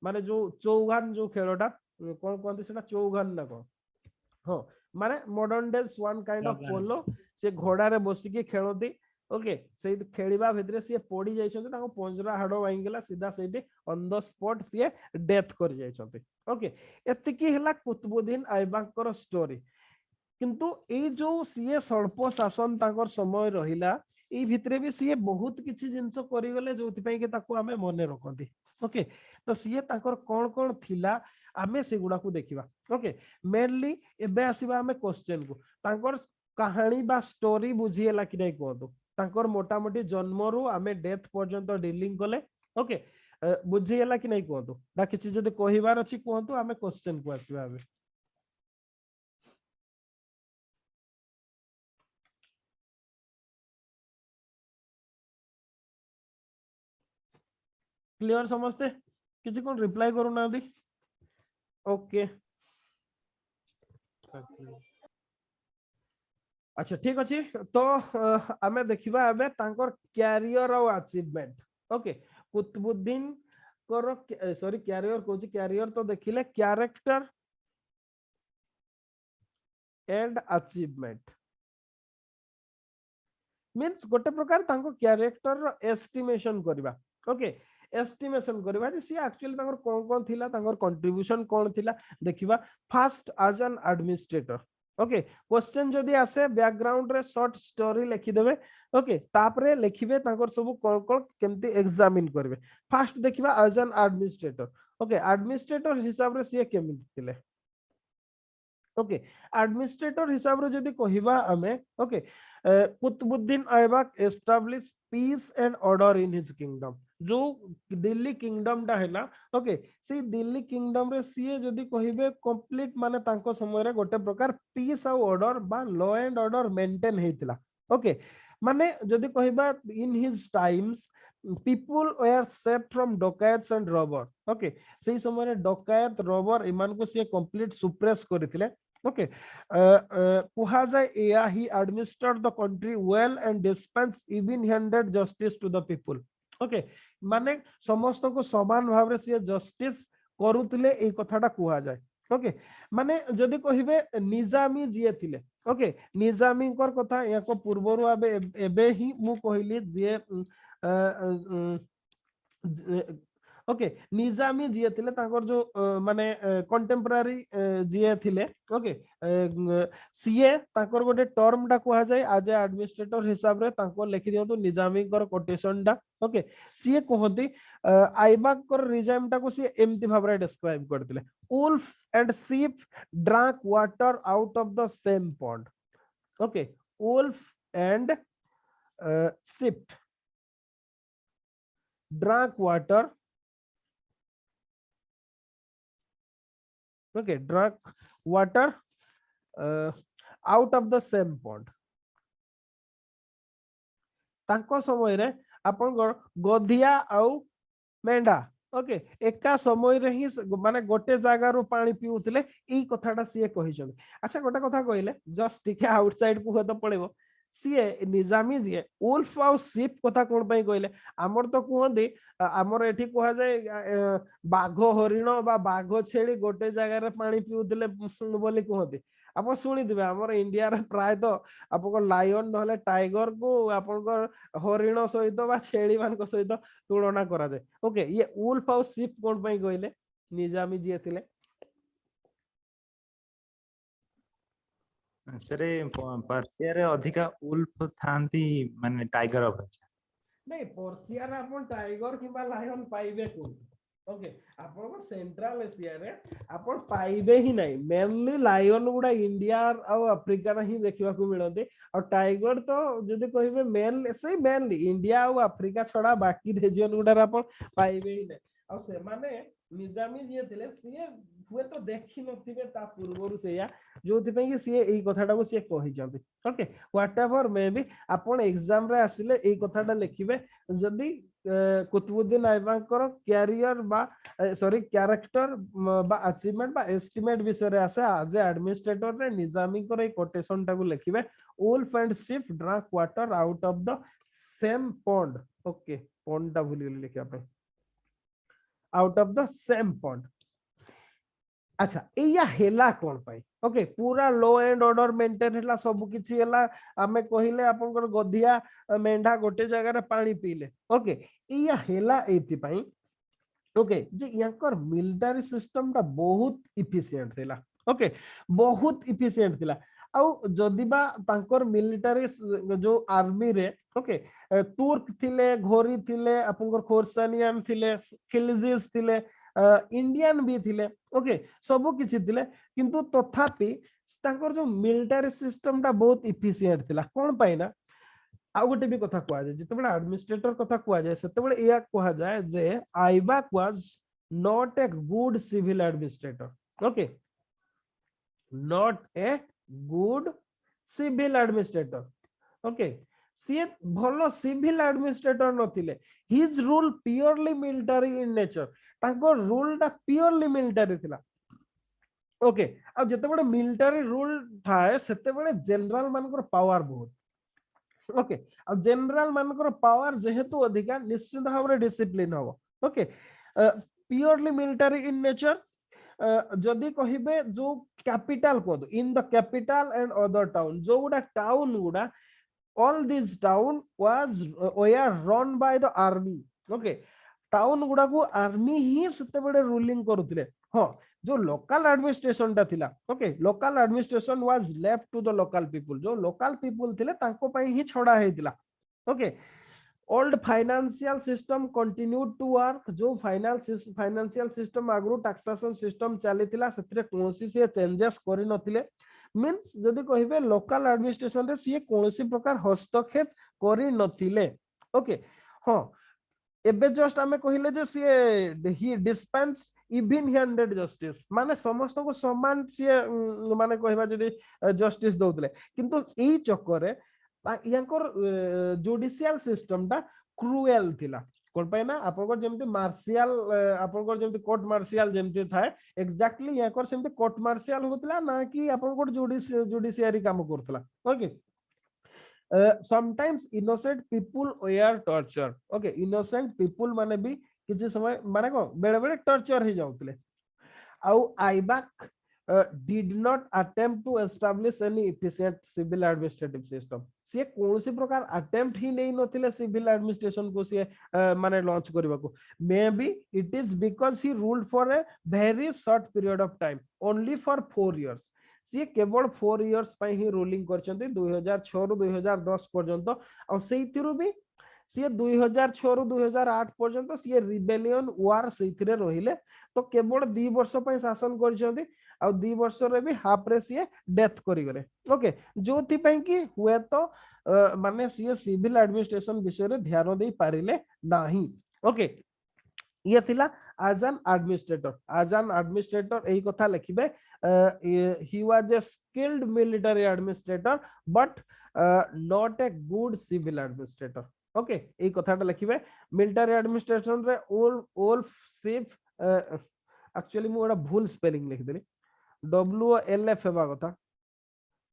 माने जो चौगान जो खेलटा कौन कहते सेना चौगान ना कौन हाँ माने modern days one kind of polo से घोड़ा रे बसी के खेलती। ओके से खेलिबा भितरे सी पड़ी जाइछन्ते ताको पंजरा हाडो भांगिला सीधा सेठी ऑन द स्पॉट सी डेथ कर जाइछन्ते। ओके एतिकी हला कुतुबुद्दीन ऐबक कर स्टोरी किंतु ए जो सी स्वल्प शासन ताकर समय रहिला ए भितरे भी सी बहुत किछि जिंस करि गले जोथि पई के ताको हमें मने रखंती। ओके तो सी ताकर कोन कोन थिला आमे सेगुडा को देखिबा। ओके मेनली एबे आसीबा हमें क्वेश्चन को ताकर कहानी बा स्टोरी बुझिएला कि नै कहतो ताकर मोटा मोटी जन्म रु आमे डेथ पर्यंत डीलिंग कले। ओके बुझिएला कि नै कहतो ना किछि जदि कहिबार अछि कहतो आमे क्वेश्चन को आसीबा आबे। क्लियर समझते किसी को रिप्लाई करू ना दी। ओके अच्छा ठीक अच्छे तो आमे देखिबा एबे तांकर कैरियर और अचीवमेंट। ओके कुतुबुद्दीन कर सॉरी कैरियर कोची कैरियर तो देखिले कैरेक्टर एंड अचीवमेंट मींस गोटे प्रकार तांको कैरेक्टर रो एस्टिमेशन करबा। ओके एस्टिमेशन करबा जे सी एक्चुअली तांकर कोन कोन थिला तांकर कंट्रीब्यूशन कोन थिला देखिबा। First as an administrator. Okay question जदि आसे बैकग्राउंड रे शॉर्ट स्टोरी लिखि देबे। ओके तापरे लिखिबे तांकर सब कोन कोन केमती एग्जामिन करबे। फर्स्ट देखिबा as an administrator. Okay administrator हिसाब रे सी केमती थिले। ओके एडमिनिस्ट्रेटर हिसाब रे जदि कहिबा हमें okay Qutubuddin Aibak establish peace and order in his kingdom जो दिल्ली किंगडम टा हैला। ओके से दिल्ली किंगडम रे सीए जदि कहिबे कंप्लीट माने तांको समय रे गोटे प्रकार पीस और ऑर्डर बा लॉ एंड ऑर्डर मेंटेन हेतिला। ओके माने जदि कहिबा in his times people were safe from dacoits and robber. Okay सेही समय रे डकैत रॉबर इमान को से कंप्लीट सुप्रेस करथिले। ओके कुहा जाय एया he administered the country well and dispense even handed justice to the people. Okay माने समस्त को समान भाव रे से जस्टिस करूथिले ए कथाटा कुहा जाय। ओके माने जदि कहिबे निजामी जिए थिले। ओके निजामी कर कथा याको पूर्वरु आबे एबे ही मु कहिली जे ओके निजामी जिए थिले तांकर जो माने कंटेम्पररी जिए थिले। ओके सीए तांकर गोटे टर्म टा कुहा जाय एज ए एडमिनिस्ट्रेटर हिसाब रे तांको लिखि दियंतु निजामी कर कोटेशन टा। ओके सीए कहती ऐबक कर रिजाइम टा को सी एमती भाव रे डिस्क्राइब करथिले। Wolf and sheep drank water out of the same pond. Okay wolf and sheep drank water. Okay drank water out of the same pond. तांको समय रे आपन गधिया आउ मेंढा ओके एका समय रे ही माने गोटे जगह रो पानी पिउतले ई कथाटा सीए कहिछन। अच्छा गोटे कथा कहले जस्ट टिके आउटसाइड को तो पड़ेबो सीए निजामी जी उल्फ आउ शिप कथा कोन पई कहले हमर तो कहंदी हमर एठी कहा जाय बाघ हरिण बा बाघ छेड़ी गोटे जगह रे पानी पिउतले बोली कहंदी आप शुणिथे आम इंडिया प्राय तो आप लायन ना टाइगर को आप हरिण सहित छेड़ी मान सहित तुलना करा जाए ओके ये उल्फ आउ शिप कौन पे कहले निजामी जी थिले
सरे पर्सिया रे अधिका उल्फ थांती माने टाइगर अपेक्षा
नहीं पर्सिया रे अपन टाइगर किबा लायन पाइबे कोन ओके आपण सेंट्रल एशिया रे आपण पाइबे ही नहीं मेनली लायन गुडा इंडिया और अफ्रीका रे ही देखिबा को मिलते और टाइगर तो जदी कहिबे मेनली इंडिया और अफ्रीका छडा बाकी रीजन गुडा आपण पाइबे ही नहीं और से माने निजामी जे थिले सीए हुए तो देखि नथिबे ता पूर्वरु सेया जोथि पई कि सीए एई कथाटा को सीए कहि जंती ओके व्हाटएवर मे बी आपण एग्जाम रे आसिले एई कथाटा लिखिबे जदी कुतुबुद्दीन ऐबकर कैरियर बा सॉरी कैरेक्टर बा अचीवमेंट बा एस्टिमेट विषय रे आसे एज ए एडमिनिस्ट्रेटर रे निजामी कर ए कोटेशन टा को लिखिबे wolf and sheep drank water out of the same pond okay pond टा भूली लिखिया पे out of the same pond. अच्छा एया हेला कोन पाई ओके पूरा लो एंड ऑर्डर मेंटेन हला सब किछि हला हमें कहिले आपनकर गधिया मेंढा गोटे जगह रे पानी पीले ओके एया हेला एति पाई ओके जे यांकर मिलिटरी सिस्टम ता बहुत इफिशिएंट थिला ओके बहुत इफिशिएंट थिला आउ जदि बा तांकर मिलिटरी जो आर्मी रे ओके तुर्क थिले घोरी थिले आपनकर खोरसानियन थिले खिलजिस थिले इंडियन भी थिले ओके सब किछि थिले किंतु तथापि तांकर जो मिलिटरी सिस्टम ता बहुत इफिशिएंट थिला कोन पाइना आउ गोटे भी कथा कुआ जाय जतबेला एडमिनिस्ट्रेटर कथा कुआ जाय सेतबेले एया कुआ जाय जे Aibak was not a good civil administrator okay not a good civil administrator okay सी भलो सिविल एडमिनिस्ट्रेटर नथिले his rule purely military in nature ताको रूल ता प्योरली मिलिटरी थिला ओके आ जतबेले मिलिटरी रूल थाए सेतबेले जनरल मानकर पावर बहुत ओके जनरल मानकर पावर जेहेतु अधिका निश्चित भाव रे डिसिप्लिन हो okay purely military in nature जदि कहिबे जो कैपिटल को in the capital and other town जो गुडा town गुडा all this town was were run by the army okay town गुडा को आर्मी ही सते बडे रूलिंग करूथिले हो जो लोकल एडमिनिस्ट्रेशन ता थिला okay local administration was left to the local people जो लोकल पीपल थिले तांको पई ही छोड़ा हेतिला okay old financial system continued to work जो फाइनेंशियल सिस्टम आगु टैक्सेशन सिस्टम चलीथिला सेतरे कोनसी से चेंजेस करि नथिले मीन्स जदि कहिबे लोकल एडमिनिस्ट्रेशन रे सिए कोनसी प्रकार हस्तक्षेप करि नथिले ओके हां एबे जस्ट हमें कहिले जे सिए ही डिस्पेंस इवन हैंडेड जस्टिस माने समस्त को समान सिए माने कहबा जदि जस्टिस दउतले किंतु एई चक्कर रे यांकर जुडिशियल सिस्टम ता क्रूएल थिला कोन पाए ना आपनकर जेमति मार्शियल आपनकर जेमति कोर्ट मार्शियल जेमति थाए एग्जैक्टली यांकर सेमति कोर्ट मार्शियल होतला ना कि आपनकर जुडिशियरी काम Kartala okay sometimes innocent people were tortured okay innocent people माने भी किछि समय माने को बेले बेले टॉर्चर ही जाउतले आउ आइबाक did not attempt to establish any efficient civil administrative system से कोनसी प्रकार अटेम्प्ट ही नहीं नथिले सिविल एडमिनिस्ट्रेशन को से माने लॉन्च करबा को may be it is because he ruled for a very short period of time only for 4 years से केवल 4 इयर्स पई ही रूलिंग करचंती 2006 रु 2010 पर्यंत और सेइथिरु भी से 2006 रु 2008 पर्यंत से रिबेलियन वार सेइथिरे रहिले तो केवल 2 वर्ष पई शासन करचंती आ 2 वर्ष रे भी हाफ रे से डेथ करि गले ओके जोथि पई कि हुए तो माने से सिविल एडमिनिस्ट्रेशन विषय रे ध्यान देई पारिले नाही ओके ये थिला एज एन एडमिनिस्ट्रेटर एही कथा लिखिबे he was a skilled military administrator but not a good civil administrator okay एई कथाटा लिखिबे मिलिटरी एडमिनिस्ट्रेशन रे वुल्फ सिफ एक्चुअली मु एटा भूल स्पेलिंग लिख देली WLF हेबा कथा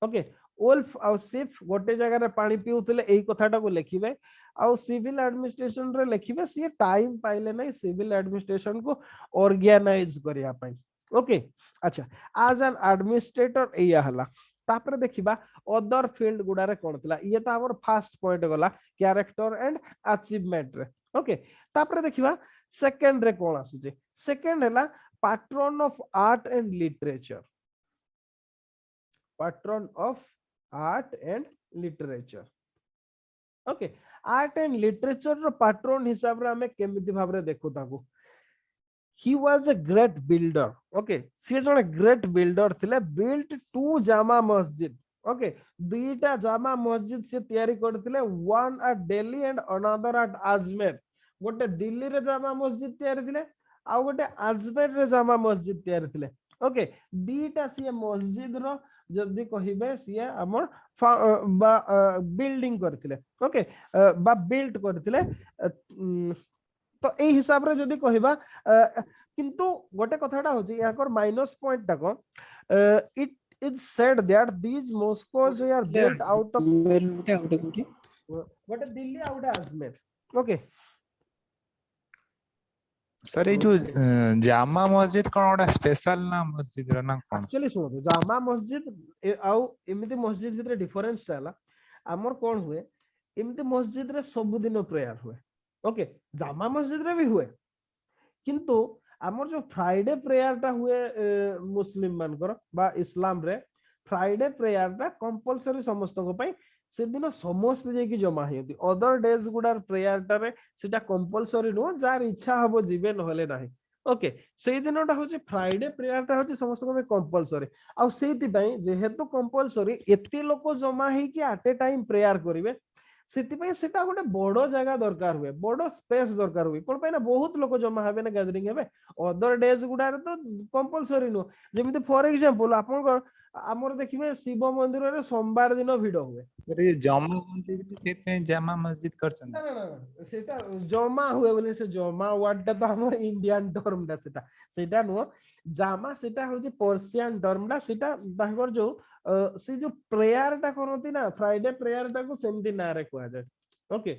ओके वुल्फ आ सिफ गोटे जगह रे पानी पिउतले एई कथाटा को लिखिबे आ सिविल एडमिनिस्ट्रेशन रे लिखिबे सी टाइम पाइले नै सिविल एडमिनिस्ट्रेशन को ऑर्गेनाइज करिया पई ओके अच्छा एज एन एडमिनिस्ट्रेटर एया हला तापर देखिबा अदर फील्ड गुडा कोन थिला ये तो हमर फर्स्ट पॉइंट गला कैरेक्टर एंड अचीवमेंट रे ओके तापर देखिबा सेकंड रे कोन आसुचे सेकंड हला patron of art and literature patron of art and literature okay art and literature रो पैट्रन हिसाब रे हमें केमिति भाव रे देखु ताको he was a great builder okay सी जने ग्रेट बिल्डर थिले built two Jama Masjid okay दुईटा जामा मस्जिद से तयारी करथिले one at Delhi and another at Ajmer गोटे दिल्ली रे जामा मस्जिद तयारी थिले आ गोटे अजमेर रे जामा मस्जिद तयारी थिले ओके दीटा सी मस्जिद रो जदी कहिबे सी हमर बिल्डिंग करथिले ओके बा बिल्ड करथिले तो ए हिसाब रे जदी कहिबा किंतु गोटे कथाटा होची याकर माइनस पॉइंट टाको it is said that these mosques are built out of गोटे Delhi out Ajmer okay
sir ये जो जामा मस्जिद कोन ओडा स्पेशल ना मस्जिद रो ना कोन
एक्चुअली सुनो जामा मस्जिद आउ एमिति मस्जिद भितर डिफरेंस टाला हमर कोन हुए एमिति मस्जिद रे सब दिन प्रेयर हुए ओके जामा मस्जिद रे भी हुए किंतु हमर जो फ्राइडे प्रेयर टा हुए मुस्लिम मानकर बा इस्लाम रे फ्राइडे प्रेयर टा कंपलसरी समस्त को पई से दिन समस्त जे की जमा हेती अदर डेज गुडार प्रेयर टा रे सेटा कंपलसरी नो जार इच्छा हबो जीवे नहले नाही ओके सेई दिनटा होची फ्राइडे प्रेयर टा होची समस्त को कंपलसरी आ सेति पई जेहेतु कंपलसरी एते लोक जमा हे कि एट ए टाइम प्रेयर करिवे सेति सेटा गोटे बड़ जगह दरकार हुए बड़ स्पेस दरकार हुए कोन ना बहुत लोक जमा हेबे ना गैदरिंग हेबे अदर डेज गुडा तो कंपलसरी नो जेमिति फॉर एग्जांपल आपन हमर देखिबे शिव मंदिर रे सोमवार दिन भिड़ हुए
ये जामा मस्जिद केते जामा मस्जिद करछन
ना ना ना सेटा जमा हुए बोले से जमा वर्ड ता हमर इंडियन टर्म दा सेटा नो जामा सेटा होची पर्शियन टर्म दा सेटा ताकर जो से जो प्रेयर टा करती ना फ्राइडे प्रेयर टा को सेमती ना रे कुआ जाय ओके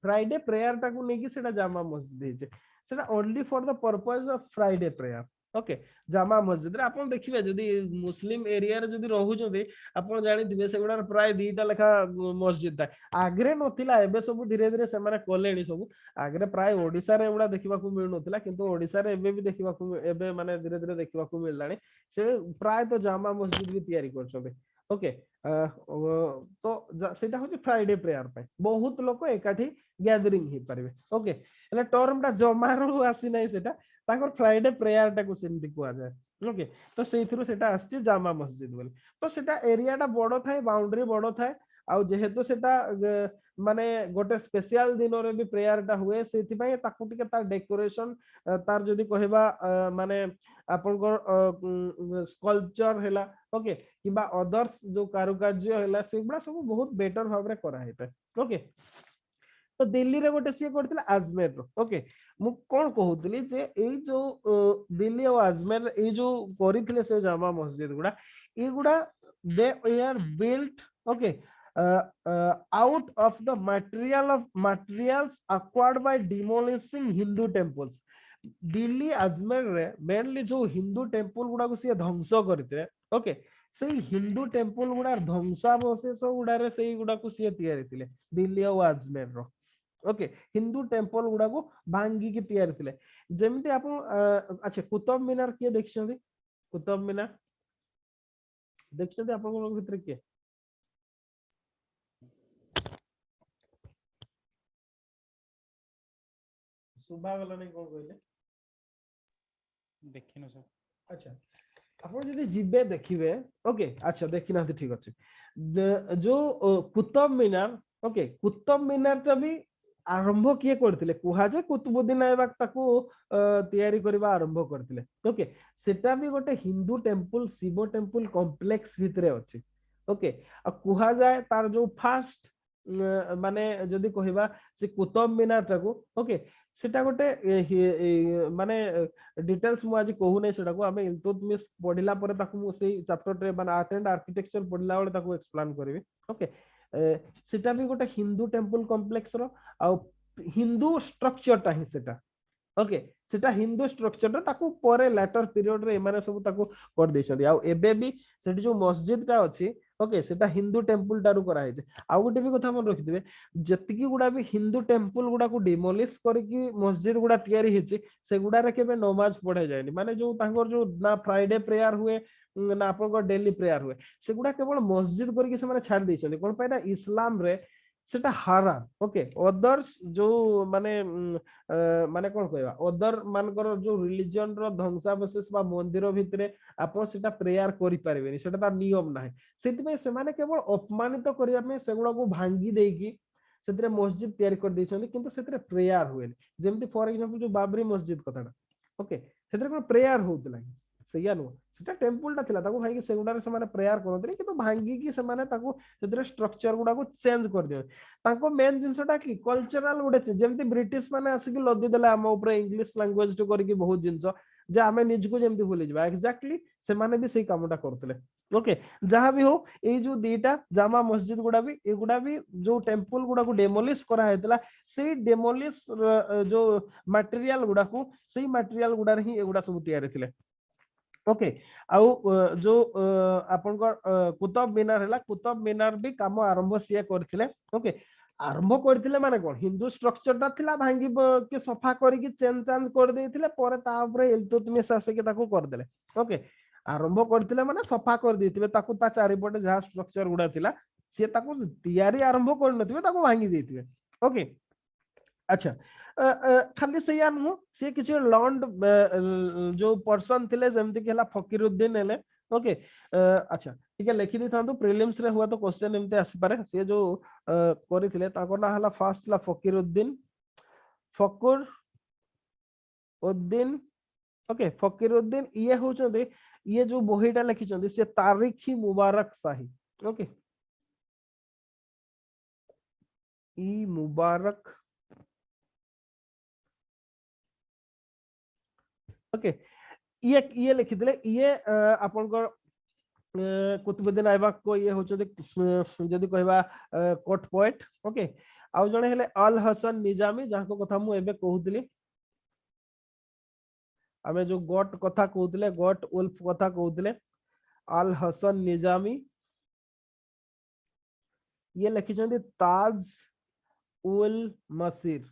फ्राइडे प्रेयर टा को नेकी सेटा जामा मस्जिद हेचे सेटा only for the purpose of Friday prayer okay Jama Masjid रे आपण देखिबे जदी मुस्लिम एरिया रे जदी रहू जदी आपण जानि दिबे सेगुडा प्राय दीटा लेखा मस्जिद था आगरे नथिला एबे सब धीरे धीरे से माने कोलेनी सब आगरे प्राय ओडिसा रे एवडा देखिबा को मिल नथिला किंतु ओडिसा रे एबे भी देखिबा को एबे माने धीरे धीरे देखिबा को मिललानी से प्राय तो जामा मस्जिद भी तयारी करछबे ओके तो सेटा होची फ्राइडे प्रेयर पे बहुत लोक एकाठी गैदरिंग ही परिबे ओके एले टर्म टा जमा रो आसी नै सेटा ताकर फ्राइडे प्रेयर टा को सेमति कुआ जाय ओके तो सेइथरो सेटा आसी जामा मस्जिद बोले तो सेटा एरिया टा बड़ो थाए बाउंड्री बड़ो थाए आ जेहेतु सेटा माने गोटे स्पेशल दिन रे भी प्रेयर टा हुए सेति पय ताकू टिके तार डेकोरेशन तार जदी कहबा माने आपन को स्कल्पचर हैला ओके किबा अदर्स जो कारुकार्य हैला सेबडा सब बहुत बेटर भाव रे करा हेता ओके तो दिल्ली रे गोटे सी करथिला अजमेर रो ओके मु कोन कहउतली जे एई जो दिल्ली और अजमेर ए जो करिथिले से जामा मस्जिद गुडा ए गुडा they are built okay out of the materials acquired by demolishing Hindu temples Delhi Ajmer रे मेनली जो हिंदू टेम्पल गुडा को से ध्वंस करते ओके से हिंदू टेम्पल गुडा ध्वंसावशेष गुडा रे से गुडा को से तयारी थिले दिल्ली और अजमेर रो ओके हिंदू टेम्पल गुडा को भांगी की तयारी थिले जेमिति आपण अच्छा कुतुब मीनार के देखछथि कुतुब मीनार देखछथि आपण को भीतर के सुबा गला नै कोन कहले
देखिनो सर
अच्छा आपण जदी जिबे देखिबे ओके अच्छा देखिना ठीक अछि जो कुतुब मीनार ओके कुतुब मीनार ता भी आरंभ किए करथिले कुहा जे कुतुबुद्दीन ऐबक ताकू तयारी करबा आरंभ करथिले ओके सेटा भी गोटे Hindu temple Shiva temple complex भितरे अछि ओके आ कुहा जाय तार जो फर्स्ट माने जदि कहबा से कुतुब मीनार टाको ओके सेटा गोटे माने डिटेल्स मु आज कहू नै सेटा को आमे इल्तुतमिश पढिला परे ताकू मु सेही चैप्टर रे माने आर्ट एंड आर्किटेक्चर पढिला बेले ताकू एक्सप्लेन करबी ओके सेटा भी गोटे हिंदू टेंपल कॉम्प्लेक्स रो आ हिंदू स्ट्रक्चर टा ही सेटा ओके सेटा हिंदू स्ट्रक्चर रे ताकू परे लेटर पीरियड रे माने सब ताकू कर देछथि आ एबे भी सेठी जो मस्जिद टा अछि ओके सेटा हिंदू टेंपल टारू करा है आउ गोटे भी कथा मन रखिथिबे जतिकी गुडा भी हिंदू टेंपल गुडा को डिमोलिश करके मस्जिद गुडा तयारी हेछि से गुडा रे केबे नमाज पढ़े जायनि माने जो तांकर जो ना फ्राइडे प्रेयर हुए ना आपन डेली प्रेयर हुए से गुडा केवल मस्जिद करके से माने छाड़ देछथि कोन पाइना इस्लाम रे सेटा हाराम ओके अदर्स जो माने माने कोन कहबा अदर मानकर जो रिलीजन रो ध्वंसावशेष बा मंदिर भितरे आपण सेटा प्रेयर करि पारिबेनी सेटा तार नियम नाही सेति से माने केवल अपमानित करिया में सेगुडा को भांगी देकी सेतरे मस्जिद तयारी कर दैछन्ती किंतु सेतरे प्रेयर हुएनी जेमति फॉर एग्जांपल जो बाबरी मस्जिद कथाटा ओके सेतरे कोन प्रेयर होतला सैया नो सेटा टेंपल टा थिला ताको भाई सेगुडा रे से माने प्रेयर करनतनी किंतु भांगी की से माने ताको सेतरे स्ट्रक्चर गुडा को चेंज कर दियो ताको मेन जिंसटा की कल्चरल गुडे जेमति ब्रिटिश माने आसी की लदी देला हम ऊपर इंग्लिश लैंग्वेज तो करके बहुत जिंस जे आमे निज को जेमति भूली जबा एक्जेक्टली से माने भी सही कामटा करतले ओके जहां भी हो ए जो दीटा जामा मस्जिद गुडा भी जो टेंपल गुडा को डेमोलिश करा हेतला से डेमोलिश जो मटेरियल गुडा को सही मटेरियल गुडा रे ही एगुडा सब तयारी थिले ओके आउ जो आपन कुतुब मीनार हला कुतुब मीनार भी काम आरंभ सिया करथिले ओके आरंभ करथिले माने कोन हिंदू स्ट्रक्चर ता थिला भांगी के सफा करी के चेंज कर देथिले परे ता ऊपर इल्तुतमिश आसे के ताको कर देले ओके आरंभ करथिले माने सफा कर देथिबे ताको ता चारि पटे जहा स्ट्रक्चर गुडा थिला से ताको तयारी आरंभ कर नथिबे ताको भांगी देथिबे ओके अच्छा खाली से नु से किछ लॉन्ड जो पर्सन थिले जेमति केला फकीरुद्दीन हेले ओके अच्छा ठीक है लिखि दिथांतु प्रीलिम्स रे हुआ तो क्वेश्चन एमते आसी पारे से जो करिथिले ताको ना हला फर्स्ट ला फकीरुद्दीन फकुर उद्दीन ओके फकीरुद्दीन ये होचंदे ये जो बहिटा लिखिचंदे से तारीखी मुबारक शाही ओके ई मुबारक ओके ये लिखिथिले ये आपन कुतुबुद्दीन ऐबक को ये होचो जदि कहबा कोट पोएट ओके आउ जणे हेले अल हसन निजामी जाको कथा मु एबे कहउतली आमे जो गोट कथा कहउतले गोट उल्फ कथा कहउतले अल हसन निजामी ये लिखिचंदी ताज उल मसीर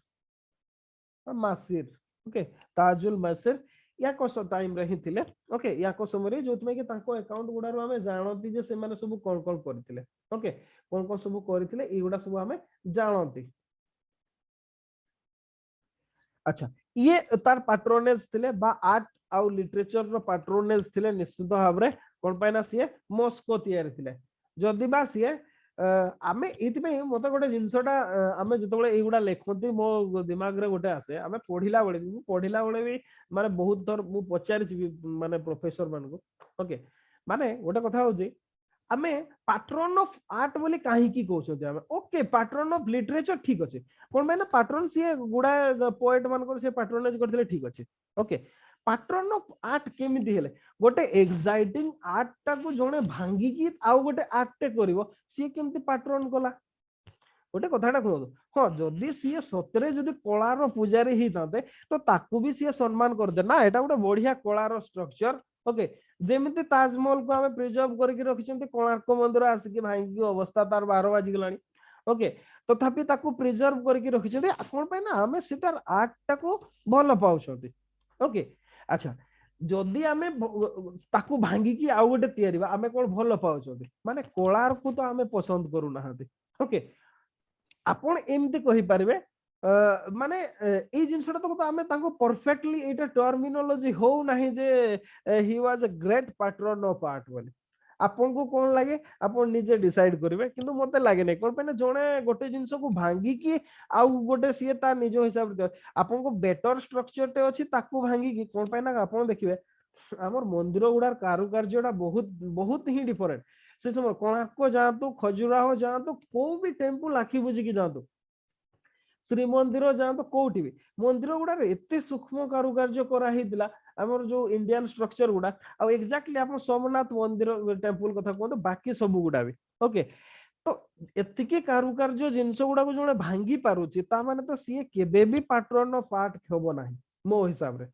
ओके ताजुल मसीर या को टाइम रही थिले ओके या को समय जो तुमे के ताको अकाउंट गुडा रो हमें जानती जे से माने सब कोन कोन करथिले ओके कोन कोन सब करथिले ई गुडा सब हमें जानती अच्छा ये तार पैट्रोनेज थिले बा आर्ट आउ लिटरेचर रो पैट्रोनेज थिले निश्चित भाव रे कोन पाइना सिए मॉस्को तयार थिले जदी बा सिए आमे इति में मते गोटे जिंसटा आमे जतबेले एगुडा लेखंती मो दिमाग रे गोटे आसे आमे पढिला बेले भी माने बहुत थर मु पचारि माने प्रोफेसर मान को ओके माने गोटे कथा होजी आमे पैट्रन ऑफ आर्ट बोली काहे की कहउछथि आमे ओके पैट्रन ऑफ लिटरेचर ठीक अछि कोन माने पैट्रन से गुडा पोएट मान को से पैट्रोनेज करथिले ठीक अछि ओके पैट्रन ऑफ आर्ट केमिति हेले गोटे एक्साइटिंग आर्ट टा को जणे भांगी की आउ गोटे आर्ट टे करिवो सी केमिति पैट्रन कला गोटे कथाटा कहू हाँ जदि सी सतरे जदि कलार पूजारी ही थाते तो ताकू भी सी सम्मान करदे ना एटा गोटे बढ़िया कलार स्ट्रक्चर ओके जेमिति ताजमहल को हमें प्रिजर्व करके रखिछन्ते कोणार्क मंदिर आसिक भांगी अवस्था तार 12 बाजी गलानी ओके तथापि ताकू प्रिजर्व करके रखिछन्ते कोन पय ना हमें सेटार आर्ट टा को भलो पाउछन्ते ओके अच्छा जदि आमे ताकू भांगी की आउ गोटे तयारी आमे कोन भलो पाउछन्ते माने कलार को तो आमे पसंद करू नाहते ओके आपण एमती कहि पारिबे माने ए जिंसटा तो आमे ताको परफेक्टली एटा टर्मिनोलॉजी हो नाही जे he was a great patron of art बोली आपन को कोन लागे आपन निजे डिसाइड करिवे किंतु मते लागे नै कोन पने जणे गोटे जिंस को भांगी की आउ गोटे सिए ता निजो हिसाब रे आपन को बेटर स्ट्रक्चर ते अछि ताकू भांगी की कोन पय ना आपन देखिबे हमर मंदिर गुडार कारुकार्यटा बहुत बहुत ही डिफरेंट से समय कोणार्क जातु खजुराहो जातु को भी टेम्पल आखि बुझिकी जातु श्रीमंदिर जातु कोठी भी मंदिर गुडा एते सूक्ष्म कारुकार्य करा हितला हमर जो इंडियन स्ट्रक्चर गुडा आ एग्जैक्टली आपण सोमनाथ मंदिर टेम्पल कथा कहतो बाकी सब गुडा भी ओके तो एतिकी कारुकार्य जिनस गुडा को जणे भांगी पारुची ता माने तो सीए केबे भी पैटर्न ऑफ आर्ट हेबो नाही मो हिसाब रे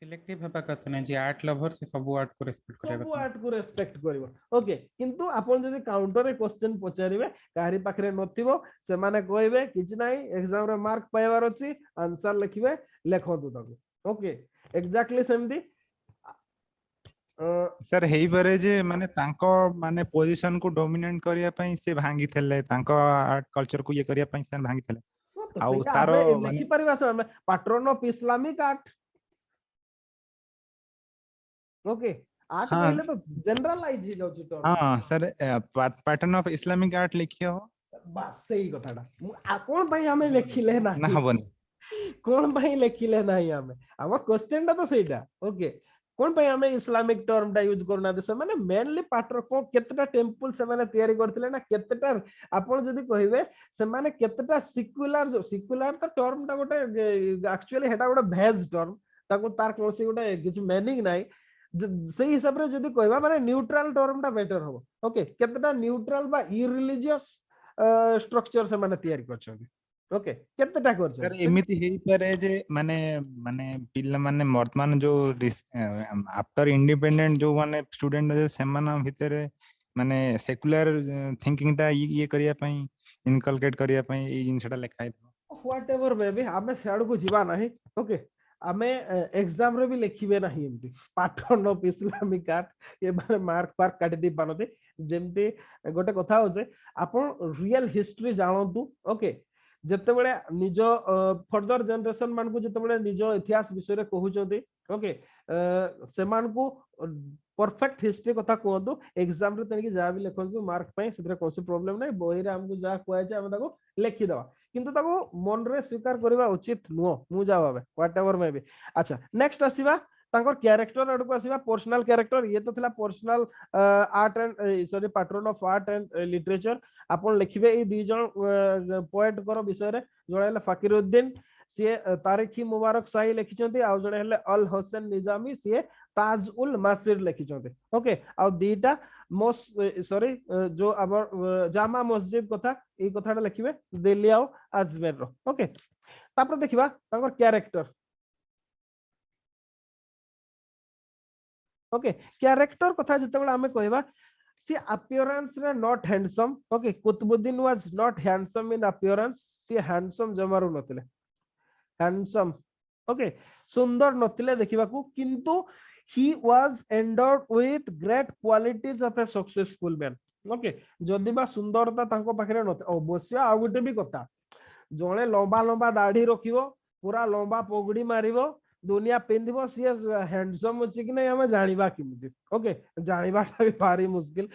सिलेक्टिव हेबा कथा नै जे आर्ट लवर से सब आर्ट को रेस्पेक्ट करे
सब
कथा
आर्ट को रेस्पेक्ट करिवो ओके किंतु आपण जदी काउंटर रे क्वेश्चन पचारिबे काहरी पाखरे नथिबो से माने कहबे किछ नाही एग्जाम रे मार्क पाइबार अछि आंसर लिखिबे लेखंतु ताको ओके एग्जैक्टली सेमदी
सर हेई पारे जे माने तांको माने पोजीशन को डोमिनेट करिया पई से भांगी थले तांको आर्ट कल्चर को ये करिया पई से भांगी थले आउ तारो माने
लिखि परिबा से pattern of Islamic art okay art
हाँ
कहले तो जनरलाइज ही जाउची तो
हाँ sir pattern of Islamic art लिखियो
बस सही कथाटा कोन भाई हमें लिखिले ना
ना हबनी
कोन भाई लिखिले नाही हमें हम क्वेश्चन टा तो सेटा ओके कोन भाई हमें इस्लामिक टर्म टा यूज करना दे से माने मेनली पाटर को केतटा टेंपल से माने तयारी करथिले ना केतटा आपण जदी कहिबे से माने केतटा सिक्युलर जो सिक्युलर तो टर्म टा गोटे एक्चुअली हेटा गोटे भेज टर्म ताको तार कोनसी गोटे किछ मीनिंग नाही सही हिसाब रे जदी कहबा माने न्यूट्रल टर्म टा बेटर हो ओके केतटा न्यूट्रल बा इरिलीजियस स्ट्रक्चर से माने तयारी करछन ओके केतटा करछन
सर एमिति हेई पारे जे माने माने पिल्ला माने वर्तमान जो आफ्टर इंडिपेंडेंट जो माने स्टूडेंट जे सेमाना भितरे माने सेकुलर थिंकिंग टा ये करिया पई इनकलकेट करिया पई ए जिनसटा लेखाय
व्हाट एवर मे बी हमें सियाड़ को जीवा नाही ओके हमें एग्जाम रे भी लिखिबे नाही एमती पैटर्न ऑफ इस्लामिक आर्ट ये माने मार्क पार्क काटी दी पानते जेमती गोटे कथा हो जे आपण रियल हिस्ट्री जानतु ओके जते बळे निज फर्दर जनरेशन मान को जते बळे निज इतिहास विषय रे कहउचोदी ओके सेमान को परफेक्ट हिस्ट्री कथा कहतु एग्जाम रे तनिक जा भी लिखंतु मार्क पई सेतरे कोनसे प्रॉब्लम नै बही रे हमको जा कहै छै हम ताको लिखि दवा किंतु ताको मन रे स्वीकार करबा उचित नुओ मु जवाब व्हाट एवर मे बी अच्छा नेक्स्ट आसीबा तांकर कैरेक्टर आडको आसीबा पर्सनल कैरेक्टर ये तो थिला personal art and sorry pattern of art and literature आपण लिखिबे ए दी जण पोएट कर विषय रे जणे हले फकीरुद्दीन सी तारिखी मुबारक शाही लिखिचंती आ जणे हले अल हुसैन निजामी सी ताज उल मासिर लिखिचंती ओके आ दीटा मोस सॉरी जो आबर जामा मस्जिद कथा ए कथाटा लिखिबे दिल्ली आ अजमेर रो ओके तापर देखिबा तांकर कैरेक्टर ओके कैरेक्टर कथा जते बेला हमें कहबा सी अपीयरेंस रे not handsome okay Qutbuddin was not handsome in appearance सी हैंडसम जमारू नथिले हैंडसम ओके सुंदर नथिले देखिबा को किंतु he was endowed with great qualities of a successful man okay जदी बा सुंदरता तांको पाखरे नथ अवश्य आ गुटे भी कथा जणे लंबा लंबा दाढ़ी रखिबो पूरा लंबा पगड़ी मारिबो दुनिया पिंधिबो सी हैंडसम अछि कि नै हम जानिबा किमिति ओके जानिबाटा भी भारी मुश्किल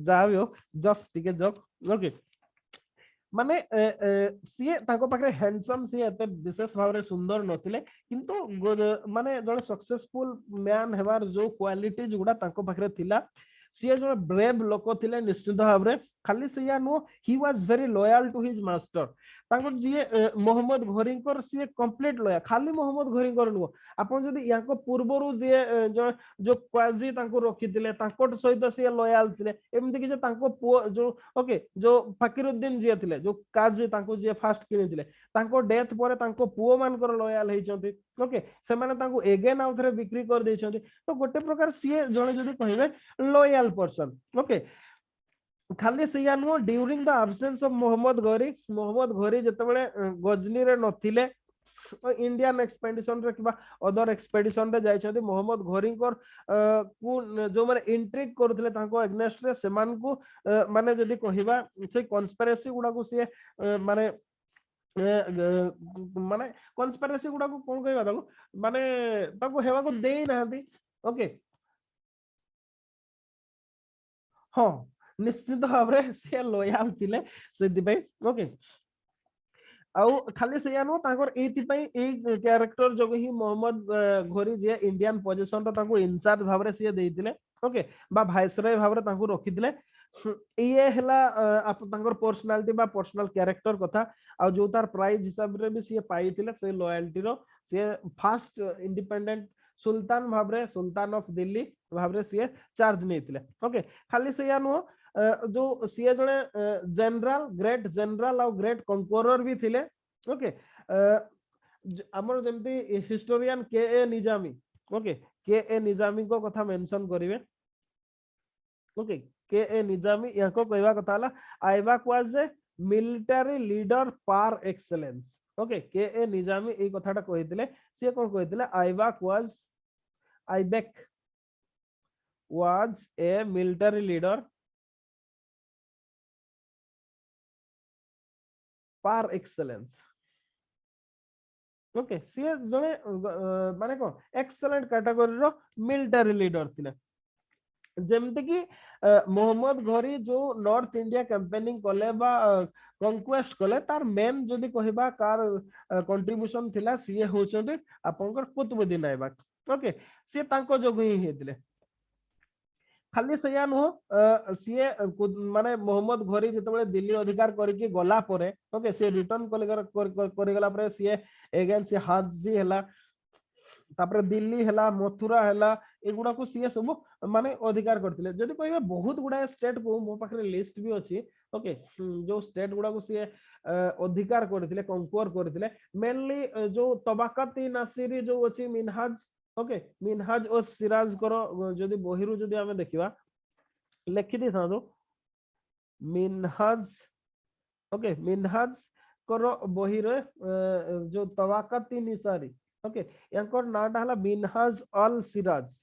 जाबियो जस्ट टिके जक ओके माने सी तांको पाखरे हैंडसम सी एते विशेष भाव सुंदर नथिले किंतु माने जने सक्सेसफुल मैन हेबार जो क्वालिटीज गुडा तांको पाखरे थिला सी जो ब्रेव लोक थिले निश्चित भाव रे खाली सिया नो he was very loyal to his master तांको जे मोहम्मद घोरीकर सी कंप्लीट लॉयल खाली मोहम्मद घोरीकर नो आपण जदी याको पूर्वरु जे जो क्वाजी तांको रखिथिले तांको सहित सी लॉयल थिले एमति कि जे तांको पो जो ओके जो फकीरुद्दीन जे थिले जो काजी तांको जे फास्ट किनिथिले तांको डेथ परे तांको पुओ मानकर लॉयल हेचंती ओके से माने तांको एगेन आउ थरे बिक्री कर देछंती तो गोटे प्रकार सी जणे जदी कहिबे लॉयल पर्सन ओके खाली सिया नो during the absence of Mohammad Ghori जते बेले गजनी रे नथिले इंडियन एक्सपेडिशन रे किबा अदर एक्सपेडिशन रे जाय छथि मोहम्मद घोरीकर को जो माने इंट्रिग करथिले तांको एग्नेस्ट रे समान को माने जदी कहिबा से कन्स्पिरेसी गुडा को से माने माने कन्स्पिरेसी गुडा को कोन कहबा ताको माने ताको हेबा को देई नाहंती ओके हाँ निश्चित भाव से लॉयल थिले से दिबे ओके आउ खाली से यानो तांकर एति पई ए कैरेक्टर जो ही मोहम्मद घोरी जे इंडियन पोजीशन तो ताको इंचार्ज भाव रे से देइतिले ओके बा भाइसरय भाबरे तांको रखिथिले ये हला तांकर पर्सनालिटी बा पर्सनल कैरेक्टर कथा आ जो तार प्राइज हिसाब रे भी से पाइथिले से लॉयल्टी रो से फर्स्ट इंडिपेंडेंट सुल्तान भाबरे सुल्तान ऑफ दिल्ली भाबरे से चार्ज नेथिले ओके खाली से या नो जो सी जने जनरल ग्रेट जनरल और ग्रेट कंकोरर भी थिले ओके हमर जेमती हिस्टोरियन के A Nizami okay K A Nizami को कथा मेंशन करिवे ओके के ए निजामी याको कहवा कथा हला Aibak was a military leader par excellence okay K A Nizami ए कथाटा कहिथिले से कोन कहिथिले Aibak was a military leader par excellence okay सी जने माने को एक्सेलेंट कैटेगरी रो मिलिटरी लीडर थिले जेमते कि मोहम्मद घोरी जो नॉर्थ इंडिया कैंपेनिंग कले बा कंक्वेस्ट कले तार मेन जदी कहबा कार कंट्रीब्यूशन थिला सी होचंते आपनकर कुतुबुद्दीन ऐबक ओके सी तांको जोग ही हेतिले खाली सया नुह सी माने मोहम्मद घोरी जतबे दिल्ली अधिकार करके गला परे ओके से रिटर्न कर गला परे सी अगेन से हाजी हला तापर दिल्ली हला मथुरा हला एगुडा को सी सब माने अधिकार करथिले जदी कहबे बहुत गुडा स्टेट को मो पाखरे लिस्ट भी अछि ओके जो स्टेट गुडा को सी अधिकार करथिले कंक्वर करथिले मेनली जो तबाकती नासिरी जो अछि मिनहाज ओके मिनहाज और सिराज करो जदी बहिरु जदी हमें देखिबा लिखि दी था जो मिनहाज ओके मिनहाज करो बहिरे जो तबाकती निसारी ओके यांकर नाटा हला मिनहाज अल सिराज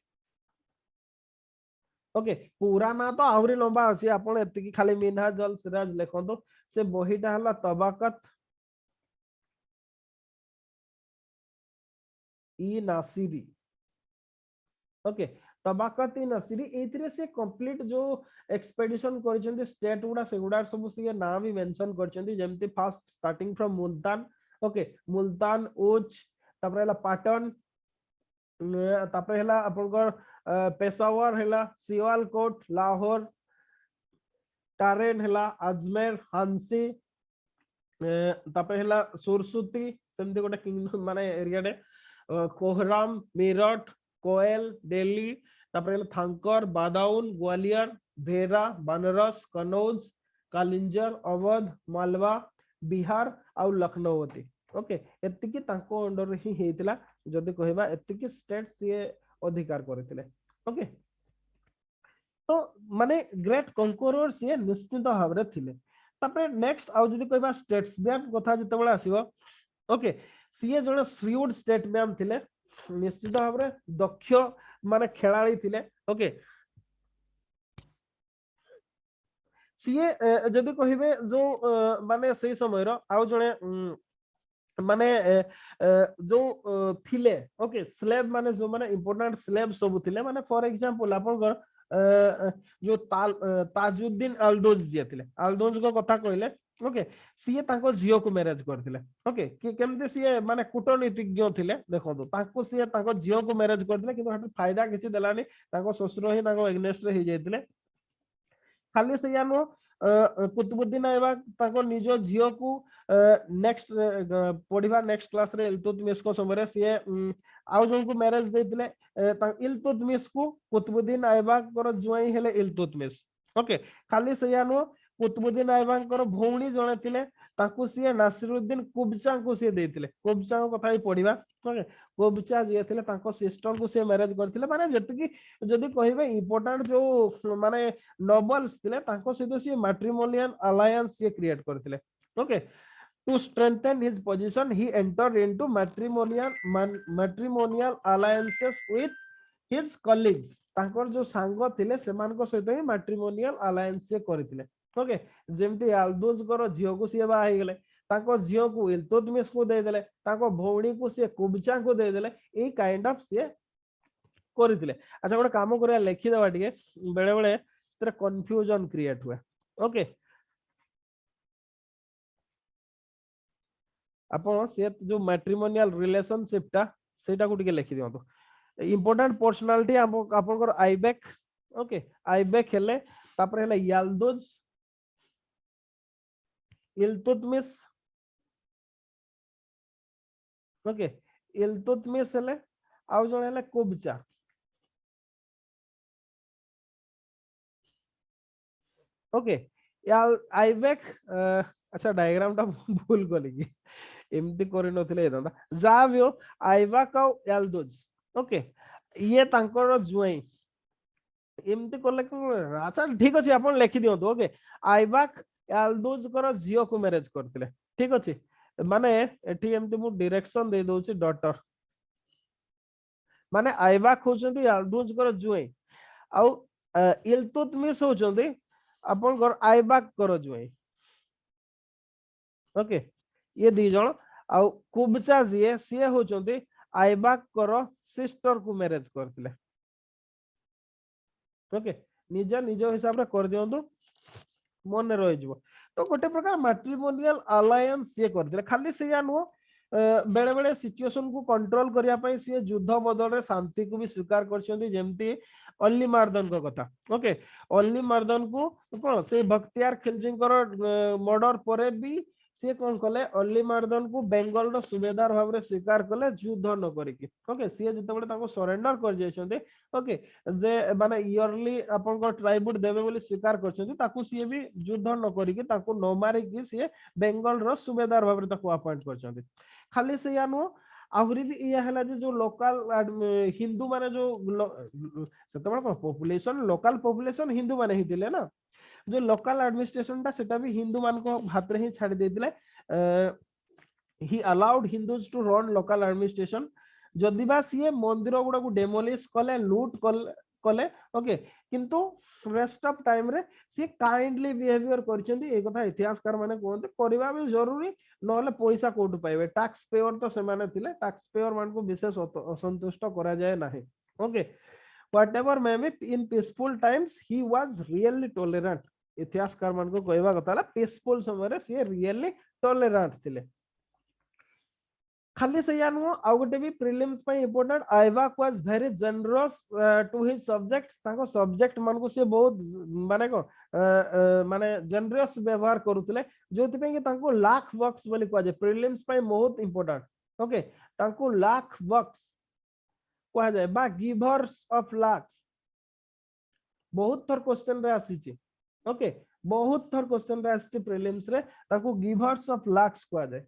ओके पूरा ना तो आवरी लंबा अछि आपण एतिकी खाली मिनहाज अल सिराज लेखंतो से बहिटा हला तबाकत ई नासिरी ओके तबाकती नासिरी एथिरे से कंप्लीट जो एक्सपेडिशन करछन्ती स्टेट गुडा से गुडा सब से नाम भी मेंशन करछन्ती जेमती first starting from Multan okay Multan Uch तापर हला पाटन तापर हला आपनकर पेशावर हला सियालकोट लाहौर टारेन हला अजमेर हांसी तापर हला सुरसुती सेमती गोटे किंगडम माने एरिया डे कोहराम मेरठ कोयल दिल्ली तापर थांकर बादाउन ग्वालियर भेरा बनारस कनौज कालिंजर अवध मालवा बिहार और लखनऊती ओके एतिकी तांको अंडर ही हेतिला जदी कहबा एतिकी स्टेट से अधिकार करथिले ओके तो माने ग्रेट कंकोरर से निश्चित भाबरे थिले तापर नेक्स्ट आउ जदी कहबा स्टेट्स मैन कथा जतबेला आसीबो ओके सीए जने श्रीवुड स्टेट मैन थिले निश्चित भाव में दक्ष माने खेलाड़ी थिले ओके सीए जदी कहिबे जो माने सही समय रो आउ जने माने जो थिले ओके स्लेव माने जो माने इंपोर्टेंट स्लेव सब थिले माने फॉर एग्जांपल आपन जो ताजुद्दीन अल्दोज जे थिले अल्दोज को कथा कहले ओके सीए तांको झियो को मैरिज करथिले ओके कि केमते सीए माने कूटनीतिज्ञ थिले देखो तो तांको सीए तांको झियो को मैरिज करथिले किंतु हट फायदा किसी देलानी तांको ससुर ही तांको एग्नेस्ट रे ही जायतिले खाली से यानो कुतुबुद्दीन ऐबक तांको निजो झियो को नेक्स्ट पढिबा नेक्स्ट क्लास रे इल्तुतमिश को समय सीए आउ जो को मैरिज देथिले इल्तुतमिश को कुतुबुद्दीन ऐबक कर जुआई हेले इल्तुतमिश ओके खाली से यानो कुतुबुद्दीन ऐबकर भौणी जणे थिले ताकू सीए नासिरुद्दीन कुबचा को सीए देथिले कुबचा को कथा ही पढिबा ओके कुबचा जे थिले ताको सिस्टर को सीए मैरिज करथिले माने जति जदी कहिबे इंपोर्टेंट जो माने नोबल्स थिले ताको सहित सीए मैट्रिमोनियल अलायंस सीए क्रिएट करथिले okay to strengthen his position he enter into matrimonial alliances with his colleagues तांकर जो सांग थिले सेमान को सहित ही मैट्रिमोनियल अलायंस से करथिले ओके जेमती अल्दोज करो झियो को सीए बा हे गेले ताको झियो को इल्तुतमिश को दे देले ताको भौणी को सीए कुबचा को दे देले ए काइंड ऑफ सीए करथिले अच्छा गोटे काम करिया लिखि देबा टिके बेले बेले तरे कंफ्यूजन क्रिएट हुए ओके आपण से जो मैट्रिमोनियल रिलेशनशिप ता सेटा को टिके लिखि दियंतो इंपोर्टेंट पर्सनालिटी आपनकर आइबेक ओके आइबेक हेले तापर हेले याल्दुज इल्तुतमिश ओके इल्तुतमिश हेले आउ जण हेले कुबचा ओके याल आइबेक अच्छा डायग्राम टा भूल गली कि एमती करि नथिले एदा जावियो आइबेक आउ याल्दुज ओके ये तांकर जुई एमती करले अच्छा ठीक अछि आपण लिखि दियंतु ओके आइबेक याल्दुज कर जियो को मैरिज करथिले ठीक अछि माने एठी एमती मु डायरेक्शन दे दोछि डॉटर माने आइबेक होचंती याल्दुज कर जुई आउ इल्तुतमिश होचंती अपन घर आइबेक कर जुई ओके ये दी जण आउ कुबचा जिए सिए होचंती आइबेक कर सिस्टर को मैरिज करथिले ओके निज निज हिसाब रे कर दियंतु मन रहि जबो तो गोटे प्रकार मैट्रिमोनियल अलायंस ये करथिले खाली सेया नो बेले बेले सिचुएशन को कंट्रोल करिया पई से युद्ध बदल रे शांति को भी स्वीकार करछंती जेमती अल्ली मार्दन को कथा ओके अल्ली मार्दन को कोन से बख्तियार खिलजी मर्डर परे भी से कोन कले अल्ली मार्दन को बेंगल रो सुबेदार भाव रे स्वीकार कले युद्ध न करिकि ओके से जते बडे ताको सरेंडर कर जेछंती ओके जे माने इयरली आपन को ट्राइब्यूट देबे बोली स्वीकार करछंती ताको से भी युद्ध न करिकि ताको न मारिकि से बेंगल रो सुबेदार भाव रे ताको अपॉइंट करछंती खाली से या नो आहुरी भी या हला जो लोकल हिंदू माने जो सेतबे पॉपुलेशन लोकल पॉपुलेशन हिंदू माने ही दिले ना जो लोकल एडमिनिस्ट्रेशन ता सेटा भी हिंदू मान को हाथ रे ही छाड़ दे दिले he allowed Hindus to run local administration जदि बा सिए मंदिर गुडा को डेमोलिश कले लूट कले ओके किंतु रेस्ट ऑफ टाइम रे सी काइंडली बिहेवियर करछंती ए कथा इतिहासकार माने कोनते करबा भी जरूरी नहले पैसा कोट पाइबे टैक्स पेयर तो से माने थिले टैक्स पेयर मान को विशेष असंतुष्ट करा जाय नाही okay whatever may be in peaceful times he was really tolerant इतिहासकार मान को कहबा कथा पीसफुल समय रे सी रियली टॉलरेंट थिले खाली से या नो आ गोटे भी प्रीलिम्स पई important Aibak was very generous to his subject ताको सब्जेक्ट मान को से बहुत माने को माने जनरस व्यवहार करूतले जोति पे कि ताको लाख बक्स बोली कह जे प्रीलिम्स पई बहुत इंपोर्टेंट ओके ताको लाख बक्स कह जाय बा गिवर्स ऑफ लाख्स बहुत थर क्वेश्चन रे आसी छी ओके बहुत थर क्वेश्चन रे आसी प्रीलिम्स रे ताको गिवर्स ऑफ लाख्स कह जाय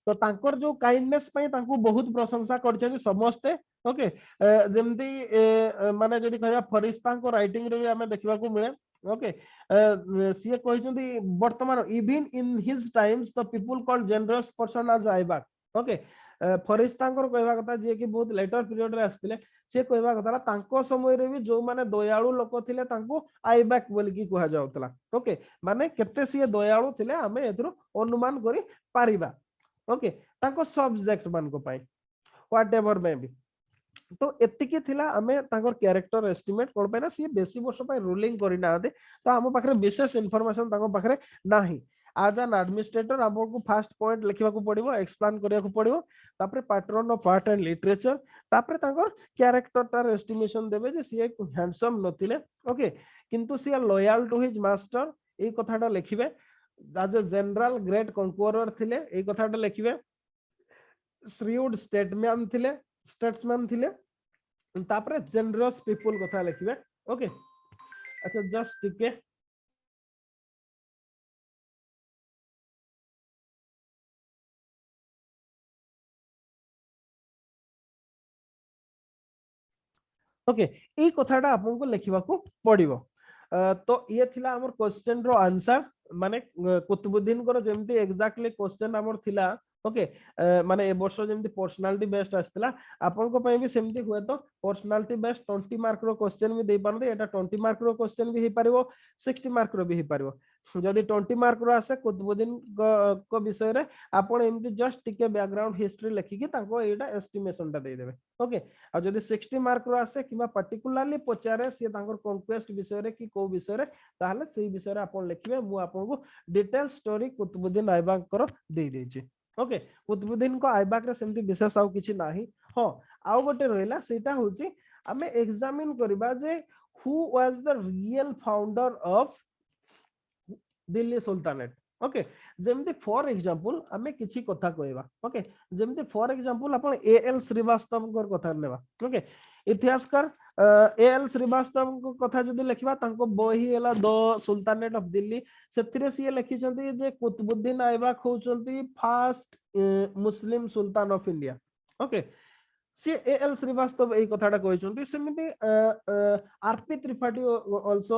तो तांकर जो काइंडनेस पई तांको बहुत प्रशंसा करछन समस्ते ओके जेमती माने जदी कहया फरिश्ता को राइटिंग रे हमें देखबा को मिले ओके सीए कहिसंती वर्तमान even in his times the people called generous person as Aibak okay Ferishta को कहबा कथा जे कि बहुत लेटर पीरियड रे आस्थिले से कहबा कथा तांको समय रे भी जो माने दयालु लोक थिले तांको आइबेक बोली की कहा जाउतला ओके माने केते सीए दयालु थिले हमें एथरो अनुमान करी पारिबा ओके ताको सब्जेक्ट मान को पाई व्हाटएवर मे बी तो एतिकी थिला हमें ताकर कैरेक्टर एस्टिमेट कोन पे ना सी बेसी वर्ष पे रूलिंग करि ना दे तो हम पाखरे विशेष इंफॉर्मेशन ताको पाखरे नाही आज एन एडमिनिस्ट्रेटर आपको फर्स्ट पॉइंट लिखिबा को पड़िबो एक्सप्लेन करिया को पड़िबो तापरे pattern of art and literature तापरे ताकर कैरेक्टर तार एस्टिमेशन देबे जे सी हैंडसम नथिले ओके किंतु सी लॉयल टू हिज मास्टर ए कथाटा लिखिबे as a general great conqueror थिले ए कथाटा लिखिबे shrewd statesman थिले तापरे generous people कथा लिखिबे ओके अच्छा जस्ट टिके ओके ए कथाटा आपन को लिखिबा को पड़िबो तो ये थिला हमर क्वेश्चन रो आंसर माने कुतुबुद्दीन को जेमती एग्जैक्टली क्वेश्चन हमर थिला ओके माने ए वर्ष जेमती पर्सनालिटी बेस्ड आस्थिला आपन को पई भी सेमती हुए तो पर्सनालिटी बेस्ड 20 मार्क रो क्वेश्चन भी दे पारदे एटा 20 मार्क रो क्वेश्चन भी हे पारिबो 60 मार्क रो भी हे पारिबो जदि 20 मार्क रो आसे कुतुबुद्दीन को विषय रे आपण एमती जस्ट टिके बैकग्राउंड हिस्ट्री लिखिकी ताको एटा एस्टिमेशन टा दे देबे ओके आ जदि 60 मार्क रो आसे किबा पर्टिकुलरली पचारे से तांकर कॉन्क्वेस्ट विषय रे कि को विषय रे ताहले सेही विषय रे आपण लिखिबे मु आपन को डिटेल स्टोरी कुतुबुद्दीन ऐबक कर दे देछि ओके कुतुबुद्दीन को ऐबक रे सेमती विशेष आउ किछि नाही हो आउ गोटे रहला सेटा होछि हमें एग्जामिन करबा जे who was the real founder of Delhi sultanate okay जेमती फॉर एग्जांपल हमें किछि कथा कहबा ओके जेमती फॉर एग्जांपल अपन एएल श्रीवास्तव कर कथा लेबा ओके इतिहासकार एएल श्रीवास्तव को कथा जदि लिखबा तांको बही हैला द सुल्तानेट ऑफ दिल्ली सेथिरे सिए लिखिसंती जे कुतुबुद्दीन ऐबक होचंती first Muslim sultan of India okay सी एएल श्रीवास्तव ए कथाटा कहचंती सेमिति आरपी त्रिपाठी आल्सो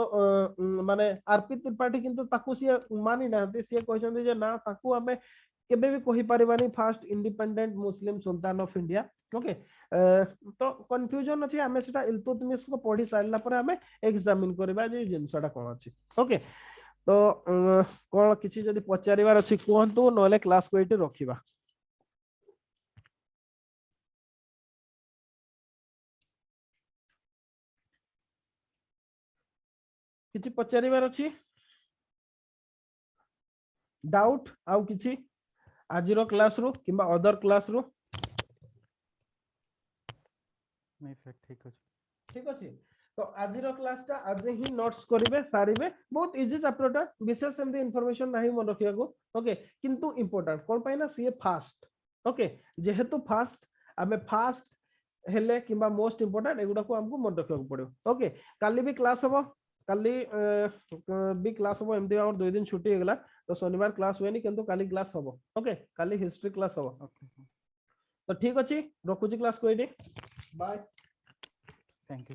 माने आरपी त्रिपाठी किंतु ताकू सी मानि नाहंती सी कहचंती जे ना ताकू हमें केबे भी कहि परिबानी first independent Muslim sultan of India okay तो कंफ्यूजन अछि हमें सेटा इल्तुतमिश को पढी सारला पर हमें एग्जामिन करबा जे जिंसटा कोन अछि ओके तो कोन किछि जदि पचारिबार अछि कोहंतु नले क्लास को एटी रखिबा किछि पचारिबार अछि डाउट आउ किछि आजिरो क्लास रो किबा अदर क्लास रो
नहीं सर ठीक
अछि तो आजिरो क्लास टा आज ही नोट्स करिवे सारिबे बहुत इजी चैप्टर टा विशेष सेमती इंफॉर्मेशन नाही मन रखिया को ओके किंतु इंपोर्टेंट कोन पाइना सी फास्ट ओके जेहेतु फास्ट हमें फास्ट हेले किबा मोस्ट इंपोर्टेंट एगुडा को हमको मन रखिया को पड़ो ओके काली भी क्लास हबो काली भी क्लास हबो एमती और 2 दिन छुट्टी हेगला तो शनिवार क्लास होएनी किंतु काली क्लास हबो ओके काली हिस्ट्री क्लास हबो
ओके
तो ठीक अछि रखुची क्लास को एडी बाय
थैंक यू।